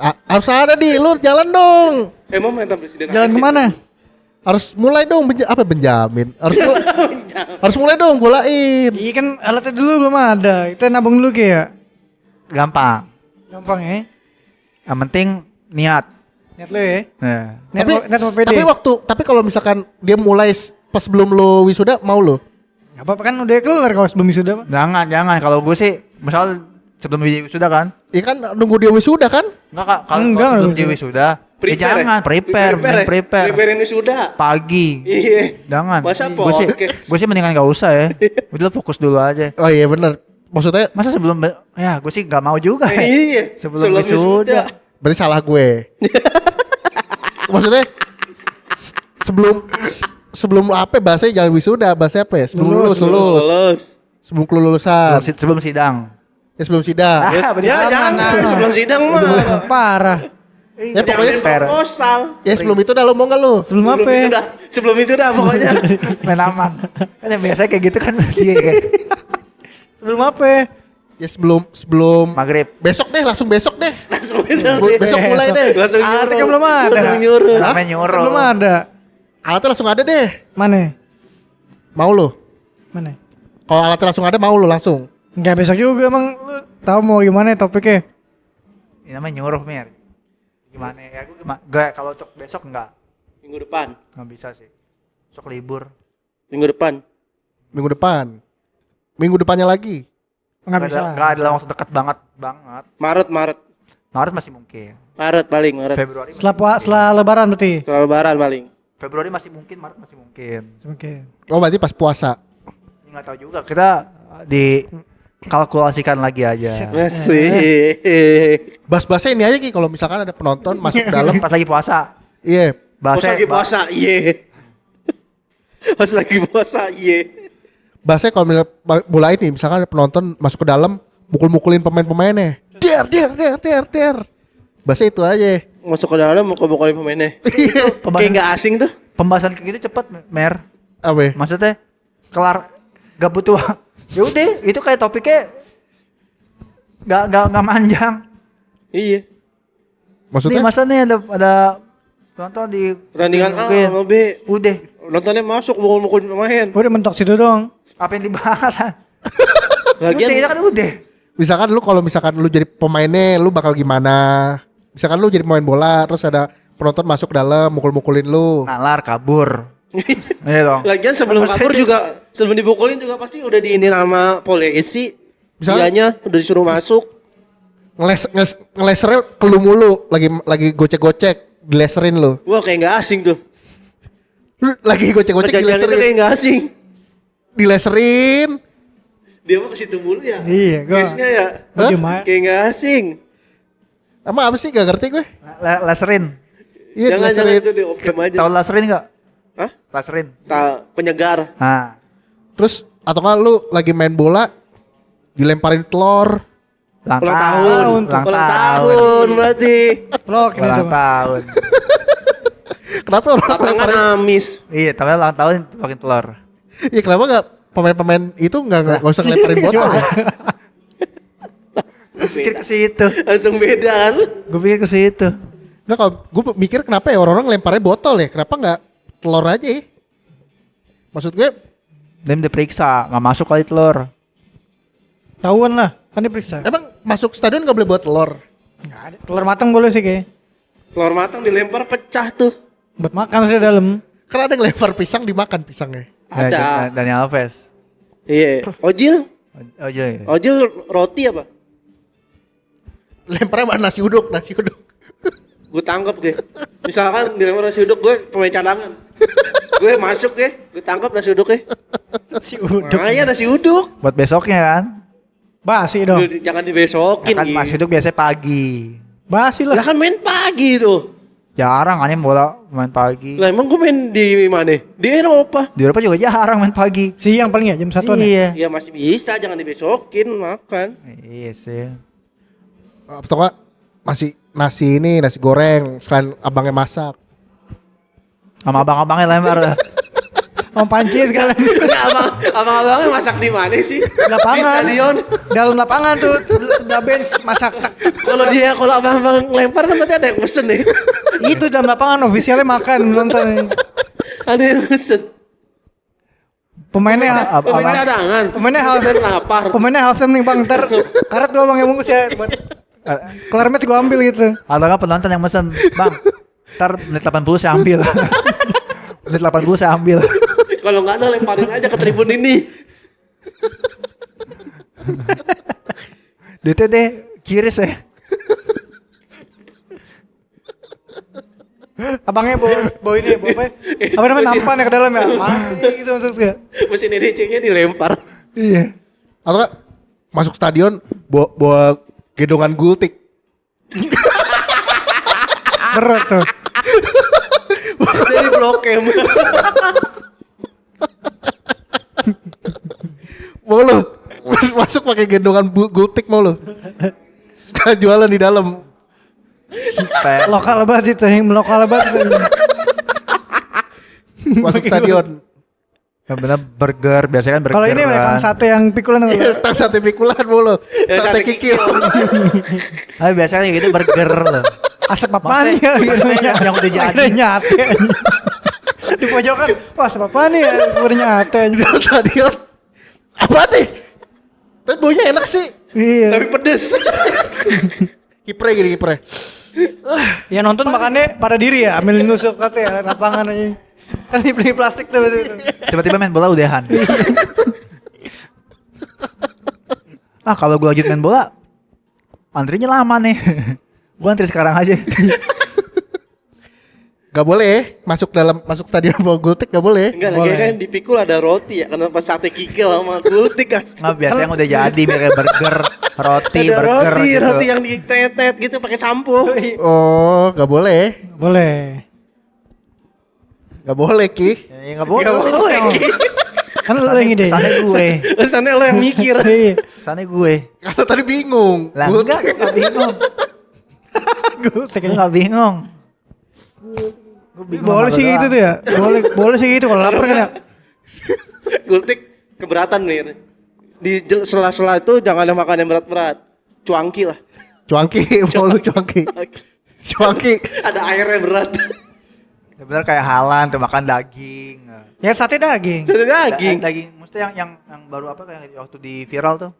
ada di lu jalan dong. Mau mantan presiden. Jalan Alex kemana? Harus mulai dong Benjamin. Harus mulai dong bolain. Iya kan alatnya dulu belum ada. Kita nabung dulu kayak. Gampang. Gampang ya. Yang penting niat. Niat lu ya. Nah. Niat mau pede. Tapi kalau misalkan dia mulai pas sebelum lu wisuda mau lu? Gak apa-apa kan udah keluar kalau sebelum wisuda. Jangan. Kalau gue sih, misal sebelum wisuda kan? Iya kan nunggu dia wisuda kan? Enggak Kak, kalau Enggak, sebelum enggak. dia wisuda, Prepare jangan prepare. Prepare ini sudah. Pagi. Iya. Jangan. Masa Gue sih mendingan gak usah ya. Udah fokus dulu aja. Oh iya benar. Maksudnya Masa ya gue sih gak mau juga. Iya. Sebelum wisuda. berarti salah gue. Maksudnya sebelum apa bahasanya jangan wisuda, bahasa apa ya? Sebelum lulus. Sebelum kelulusan. Sebelum sidang. Ya sebelum sidang. Ya jangan sebelum sidang mah. Parah. Ya pokoknya Prepare. Proposal. ya sebelum itu dah lu mau enggak lu? Sebelum apa ya? Sebelum itu dah pokoknya. Main aman. Kan yang biasanya kayak gitu kan dia kan. Sebelum apa ya? Ya sebelum Maghrib. besok deh, langsung besok deh. Langsung itu. Besok mulai deh. Langsung Alatnya kan nyuruh. belum ada. Langsung nyuruh. Namanya nyuruh. Belum ada. Alatnya langsung ada deh. Mana? Mau lu? Mana? Kalau alatnya langsung ada mau lu langsung. Enggak besok juga emang lu tahu mau gimana topiknya? Ini namanya nyuruh Mir. Gimana ya? Gue kalau cok besok enggak Minggu depan. bisa sih. Besok libur. Minggu depan. Minggu depan. Minggu depannya lagi. Nggak bisa. Nggak ada dalam waktu dekat banget. Maret. Maret masih mungkin. Maret paling, Maret. Februari Setelah lebaran berarti. Setelah lebaran paling. Februari masih mungkin, Maret masih mungkin. Oke. Oh berarti pas puasa. Ini nggak tahu juga. Kita dikalkulasikan lagi aja. Masih. Bahas-bahasnya ini aja Ki, kalau misalkan ada penonton masuk ke dalam. Pas lagi puasa. Iya. Pas Bahasanya lagi puasa, iya. Pas lagi puasa, iya. Bahasanya kalau misalkan bola ini misalkan ada penonton masuk ke dalam mukul-mukulin pemain-pemainnya. Der. Bahasa itu aja. Masuk ke dalam mukul-mukulin pemainnya. Kayak Pembahasan, nggak asing tuh. pembahasan kayak gitu cepet, Mer. Apa? Maksudnya kelar, gak butuh. Ya udah, itu kayak topiknya gak manjang. Iya. Maksudnya? Nih masa nih ada penonton di Pertandingan A mungkin. sama B. Udah, Nontonnya masuk mukul-mukulin pemain. Udah mentok situ dong. apa yang dibahas? Lagian Udah, itu kan udah. Misalkan lu kalau misalkan lu jadi pemainnya lu bakal gimana? Misalkan lu jadi pemain bola terus ada penonton masuk ke dalam mukul-mukulin lu. Nalar kabur. Iya dong. Lagian sebelum kabur juga, sebelum dipukulin juga pasti udah diinin sama polisi. Misalnya- Dianya udah disuruh masuk. Ngelesernya ke lu mulu lagi gocek-gocek dileserin lu. Wah kayak nggak asing tuh. Lu lagi gocek-gocek Kejadian itu dileserin. kayak nggak asing. Dileserin. Dia mah ke situ mulu ya. Iya, gua. Case-nya ya. Hah? Diem aja. Kayak nggak asing. Emang apa sih gak ngerti gue? Laserin. Iya Jangan dileserin. itu dioptim aja. Tahu laserin enggak? Hah? Laserin. Penyegar. Nah, Terus atau nggak lu lagi main bola dilemparin telur. ulang Ulang tahun. tahun. Ulang Ulang tahun. tahun berarti. Vlog ini Ulang tuh. tahun. Kenapa orang Lapangan lemparin? amis. Iya, tapi ulang tahun pakai telur. Iya kenapa nggak pemain-pemain itu nggak usah ngelemparin botol ya? Pikir ke situ. Langsung beda kan. Gue pikir ke situ. Nggak kalau gue mikir kenapa ya orang-orang lemparin botol ya? Kenapa nggak telur aja ya? Maksud gue Dan diperiksa, nggak masuk kali telur. Tahuan lah, kan diperiksa. emang masuk stadion nggak boleh buat telur? Nggak ada. Telur matang boleh sih kayak. Telur matang dilempar pecah tuh. Buat makan sih dalam. Karena ada yang lempar pisang dimakan pisangnya. Ada. Daniel Alves. Iya. Ojil. Oh iya. Ojil roti apa? Lemparnya mana nasi uduk. Gue tangkap deh. Misalkan dilempar nasi uduk, gue pemain cadangan. Gue masuk deh, gue tangkap nasi uduk deh. Si uduk. Makanya nasi uduk. Buat besoknya kan. Basi dong. Jangan dibesokin. Ya kan gitu. Mas Hidup biasanya pagi. Basi Lah lah. kan main pagi tuh. Jarang kan yang bola main pagi. Lah emang gue main di mana? Di Eropa. Di Eropa juga jarang main pagi. Siang paling ya jam 1-an ya. Iya. Ya masih bisa, jangan dibesokin makan. Iya sih. Atau nggak nasi goreng sekalian abangnya masak. Sama abang-abangnya lempar. Om panci sekalian. Abang-abangnya masak di mana sih? Lapangan. Di stadion. Dalam lapangan tuh sebelah bench masak. Kalau abang-abang lempar kan berarti ada yang pesen nih. Itu dalam lapangan ofisialnya makan nonton. Ada yang pesen. Pemainnya Pemain cadangan. Pemainnya half Pesen lapar. Pemainnya half time nih bang. Ntar karet gua bang yang bungkus ya. Buat kelar match gua ambil gitu. Atau nggak penonton yang mesen, bang, ntar menit 80 saya ambil. Menit 80 saya ambil. Kalau nggak ada lemparin aja ke tribun ini. DT deh, kiris ya. Abangnya bawa ini, bawa apa? Apa namanya nampan ya ke dalam ya? Mati gitu maksudnya. Mesin EDC-nya dilempar. Iya. Atau nggak masuk stadion bawa gedongan gultik. Berat tuh. Jadi blok M. Mau lo masuk pakai gendongan gultik mau lo. Sekarang jualan di dalam. Lokal banget itu, yang lokal banget. Masuk stadion. Yang benar burger, biasanya kan burger. Kalau ini kan sate yang pikulan tuh. Iya, tas sate pikulan mau lo. Sate kikil. Ah, biasanya gitu burger loh. Asap apaan Maksudnya- ya? Gitu. maksudnya yang udah jadi. Akhirnya nyate. Di pojokan, wah asap apaan nih ya? Udah nyate. Di dalam stadion. Apa nih? Tapi baunya enak sih. Iya. Tapi pedes. Kipre gini kipre. Ya nonton makannya pada diri ya, ambil nusuk katanya lapangan aja. Kan dibeli plastik tuh. Tiba-tiba main bola udahan. kalau gue lanjut main bola, antrinya lama nih. Gue antri sekarang aja. Gak boleh masuk stadion bawa gultik, gak boleh. Enggak lagi kan dipikul ada roti ya, kenapa sate kikil sama gultik kan? Nggak, biasanya udah jadi kayak burger, roti, Ada burger roti, gitu. roti yang ditetet gitu pakai sampo. Oh, gak boleh. Boleh. Gak boleh Ki. Ya nggak boleh. Nggak boleh, Ki. Kan lu yang ide. Kesannya gue. Kesannya lo yang mikir. Iya. Kesannya gue. Karena tadi bingung. Lah enggak bingung. Gultik Gue aja. nggak bingung. Gue bingung Boleh sama sih lu gitu doang. tuh ya. Boleh sih gitu kalau lapar kan ya. Gultik keberatan nih. Di sela-sela itu jangan ada makan yang berat-berat. Cuangki lah. Cuangki, mau lu cuangki. Cuangki. Ada airnya berat. Ya bener kayak Halan tuh makan daging. Ya sate daging. Sudah daging. Daging. Maksudnya yang baru apa kayak waktu di viral tuh.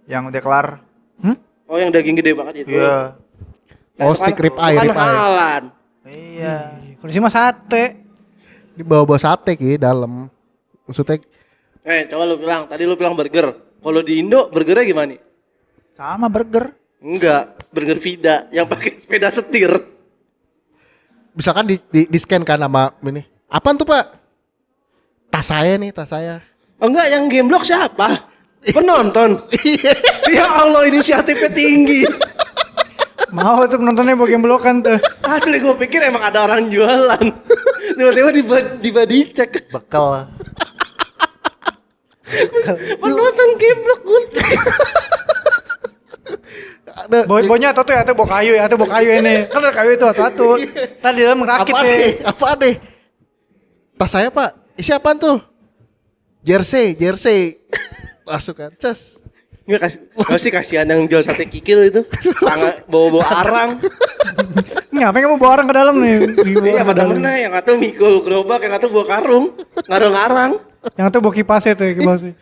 Yang udah kelar. Oh yang daging gede banget itu. Iya. Oh, stick rib eye, Kan rib eye. halan. Iya. Kalau sih mah sate. Di bawa sate Ki dalam. Maksudnya Coba lu bilang. Tadi lu bilang burger. Kalau di Indo burgernya gimana nih? Sama burger. Enggak, burger Vida yang pakai sepeda setir. misalkan di scan kan sama ini. Apaan tuh Pak? Tas saya nih, tas saya. Enggak, yang game block siapa? Penonton. Ya Allah, inisiatifnya tinggi. Mau tuh penontonnya bawa game blokan tuh. Asli gue pikir emang ada orang jualan. Tiba-tiba di body check. Bekel. Penonton game block gue. Ada Boy-boynya atau tuh ya, atau bawa kayu ya, atau bawa kayu ini. Kan ada kayu itu atau. Tadi dalam ngerakit apa deh. deh? Apa deh? Tas saya Pak. Isi apaan tuh? Jersey. Masuk kan. Ces. Enggak sih kasihan yang jual sate kikil itu. Tangan bawa-bawa arang. Ngapain kamu bawa orang ke dalam nih? Iya, pada mana yang atau mikul gerobak, yang atau bawa karung, ngarang-ngarang. Yang tuh bawa kipasnya tuh, kipasnya.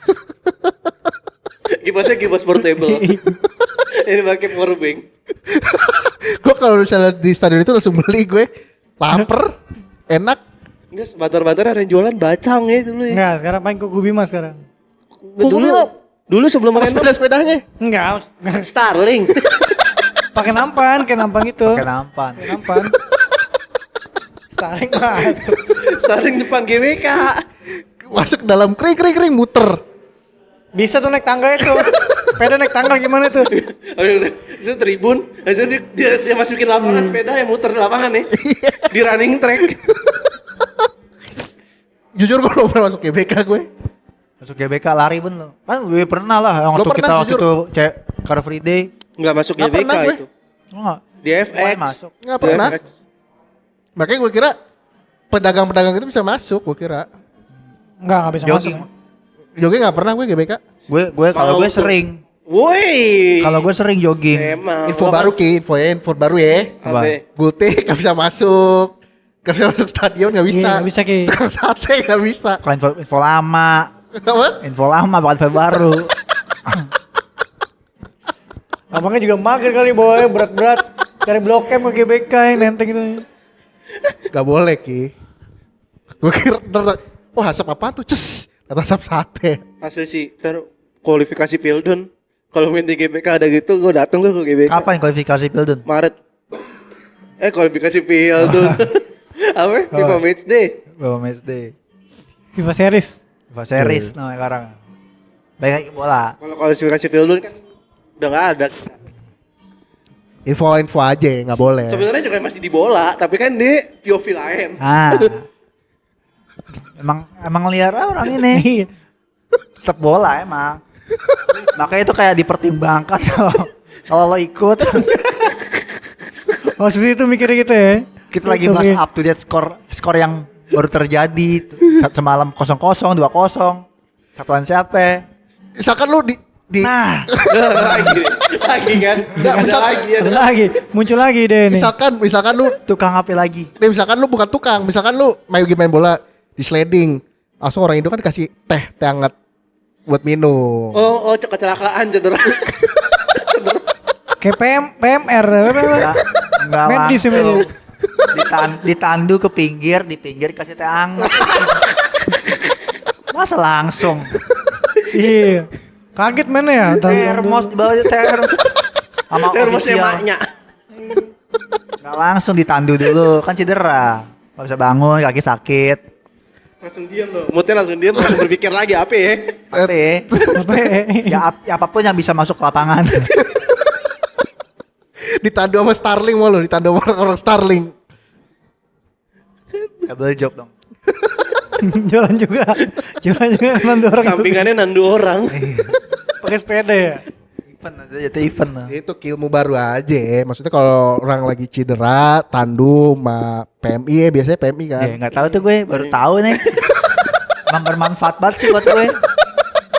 Kipas portable. Ini pakai powerbank. Gue kalau misalnya di stadion itu langsung beli gue. Laper, enak. Enggak, sebentar-bentar ada yang jualan bacang ya dulu ya. Enggak, sekarang paling kuku Bima sekarang. Dulu sebelum Apa main sepedanya? Enggak, Starling. pakai nampan, kayak nampan gitu. Pakai nampan. Pakai nampan. Saling masuk. Starling depan GBK. Masuk ke dalam kering muter. Bisa tuh naik tangga itu. Sepeda naik tangga gimana tuh? Oh ya udah, itu tribun, habis itu dia masukin lapangan sepeda yang muter di lapangan nih. Di running track. Jujur gue belum pernah masuk GBK gue. Masuk GBK lari pun lo. Kan gue pernah lah yang Lo waktu pernah, kita waktu jujur? itu cek Car Free Day. Enggak masuk Nggak GBK pernah gue. itu. Enggak. Di FX. Masuk. Nggak Di pernah. FX. Makanya gue kira pedagang-pedagang itu bisa masuk. Gue kira. Enggak bisa Jogging. masuk. Jogging nggak pernah gue GBK. Gue kalau gue Mau tuh. sering. Woi. Kalau gue sering jogging. Emang. Info lo baru kan- Ki, info baru ya. Apa? Apa? Gultik nggak bisa masuk. Nggak bisa masuk stadion, nggak bisa. Iya, nggak bisa, Ki. Tukang sate nggak bisa. Kalau info lama. Apa? Info lama bukan info baru. Abangnya juga mager kali bawanya berat-berat. Cari blok M ke GBK yang nenteng itu. Gak boleh Ki. Gue kira wah asap apaan tuh? Ces. Kata asap sate. Asli sih, kualifikasi Pildon. Kalau main di GBK ada gitu, gue dateng gue ke GBK. Kapan kualifikasi Pildun? Maret. Kualifikasi Pildon. Apa? FIFA Match Day. Bawa match day. FIFA series. FIFA series namanya sekarang. Baik lagi bola. Kalau kualifikasi Pildon kan udah nggak ada. Info aja nggak boleh. Sebenarnya juga masih di bola, tapi kan di POV lain. Ah. emang liar orang ini. Tetap bola emang. Makanya itu kayak dipertimbangkan kalau lo ikut. Maksudnya itu mikirnya gitu ya. Kita lagi bahas up to date skor yang baru terjadi semalam 0-0, 2-0. Siapa lawan siapa? Misalkan lu di Nah, lagi kan? Nggak, Ada misal- lagi Ada lagi, muncul lagi deh nih. misalkan lu tukang apa lagi? misalkan lu bukan tukang, misalkan lu main bola di sliding, langsung orang Indo kan kasih teh hangat buat minum. Oh, kecelakaan cedera. Kayak PMR. Enggak Medis ya, langsung. medis. Ditandu ke pinggir, di pinggir kasih teh hangat. Masa langsung? Iya. Kaget mana ya? Termos di bawah termos. Sama Termosnya official. emaknya. Nggak langsung ditandu dulu, kan cedera. Gak bisa bangun, kaki sakit. Langsung diam loh. Moodnya langsung diam, langsung berpikir lagi apa ya? Apa ya? Ya apapun yang bisa masuk ke lapangan. Ditandu sama Starling mau lo, ditandu sama orang Starling. Double job dong. Jualan juga nandu orang. Sampingannya nandu orang. Pakai sepeda ya. Event aja jatuh event lah. Itu ilmu baru aja. Maksudnya kalau orang lagi cedera, tandu sama PMI ya, biasanya PMI kan. Ya nggak tahu tuh gue, baru tahu nih. Emang bermanfaat banget sih buat gue.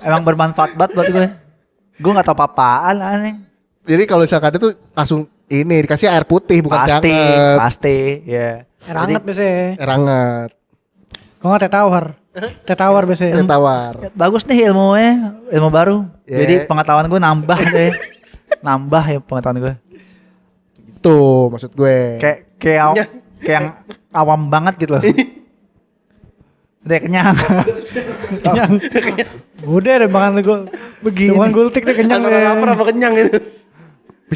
Emang bermanfaat banget buat gue. Gue nggak tahu apa-apaan aneh. Jadi kalau misalkan itu langsung ini dikasih air putih bukan teh Pasti, hangat. pasti, ya. Air hangat biasanya. Air hangat. Kok nggak teh tawar? Teh tawar biasanya. Teh tawar. Ya, bagus nih ilmunya, ilmu baru. Yeah. Jadi pengetahuan gue nambah deh. Nambah ya pengetahuan gue. Itu maksud gue. Kayak yang awam banget gitu loh. Udah kenyang. Kenyang. Udah deh makan gue. Begini. Makan gultik deh kenyang Antara deh. lapar apa kenyang itu?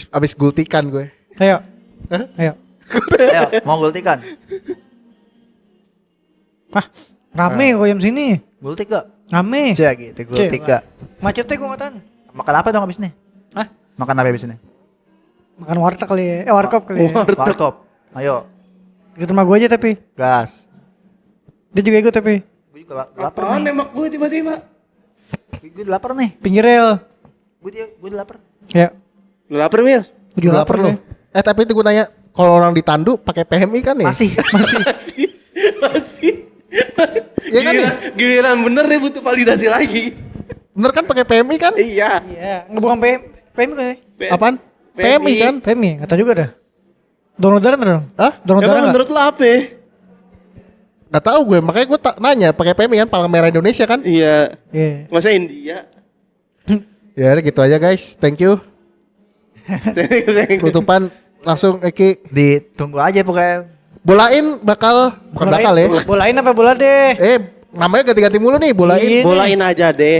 Abis gultikan gue. Ayo. Hah? Ayo. Ayo, mau gultikan? Ah, rame kok jam sini. Gultik gak? Rame. Cek gitu, gultik gak? Macetnya gue ngatain. Makan apa dong abis ini? Hah? Makan apa abis ini? Makan warteg kali ya. Warkop kali ya. Warkop. Ayo, Ikut rumah gue aja tapi. gas. Dia juga ikut tapi. Gue juga lapar Apaan nih. nembak gue tiba-tiba? Gue lapar nih. Pinggir rel. Gue lapar. Ya. Lu lapar, Mir? Gue juga lapar lo. loh. Tapi itu gue tanya, kalau orang ditandu pakai PMI kan ya? Masih. Masih. Iya kan ya? Giliran bener deh butuh validasi lagi. Bener kan pakai PMI kan? Iya. Iya. Nggak bukan PMI kan ya? Apaan? PMI kan? PMI. Nggak tahu juga dah. Donor darah nggak dong? Hah? Donor darah Emang nggak? menurut lo apa? Gak tahu gue, makanya gue nanya pakai PMI kan, Palang Merah Indonesia kan? Iya. Iya. Masa India? Ya udah gitu aja guys, thank you. Penutupan langsung Eki. Ditunggu aja pokoknya. Bolain bakal, bukan bakal ya. Bolain apa bola deh? Namanya ganti-ganti mulu nih, bolain. Iya. Bolain aja deh.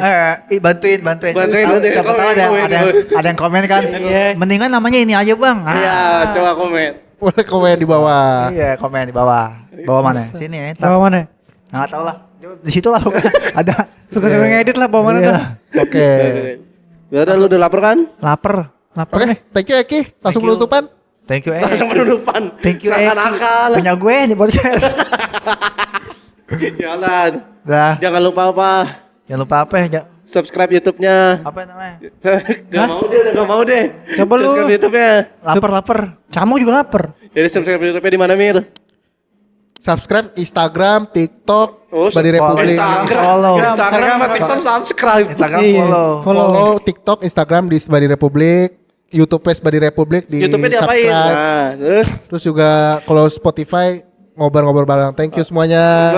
Bantuin. Bantuin. Siapa tahu Komen. ada yang komen kan. Iya. Mendingan namanya ini aja bang. Iya, coba komen. Boleh komen di bawah. Iya komen di bawah. Bawah mana? Sini ya. Bawa mana? Nggak tahu lah. Di situ lah pokoknya. Ada. Suka-suka ngedit lah bawa mana Iya. dah. Oke. Udah, lu udah lapar kan? Lapar. Lapar Oke, nih. thank you Eki. Langsung Thank you. penutupan. Thank you. Langsung penutupan. Thank you. Seakan-akan. Punya gue di podcast. Jalan. Dah. Jangan lupa apa? Jangan lupa apa ya? Subscribe YouTube-nya. Apa namanya? Gak mau deh, udah gak mau deh. Coba lu. Subscribe YouTube-nya. Lapar. Camuk juga lapar. Jadi subscribe YouTube-nya di mana, Mir? Subscribe Instagram, TikTok, Oh, Badi Republik. Follow. Instagram sama TikTok subscribe. Instagram Iya. follow. Follow TikTok, Instagram di Badi Republik, YouTube Badi Republik di YouTube-nya diapain? subscribe. Nah, terus Terus juga kalau Spotify ngobrol-ngobrol bareng. Thank you semuanya.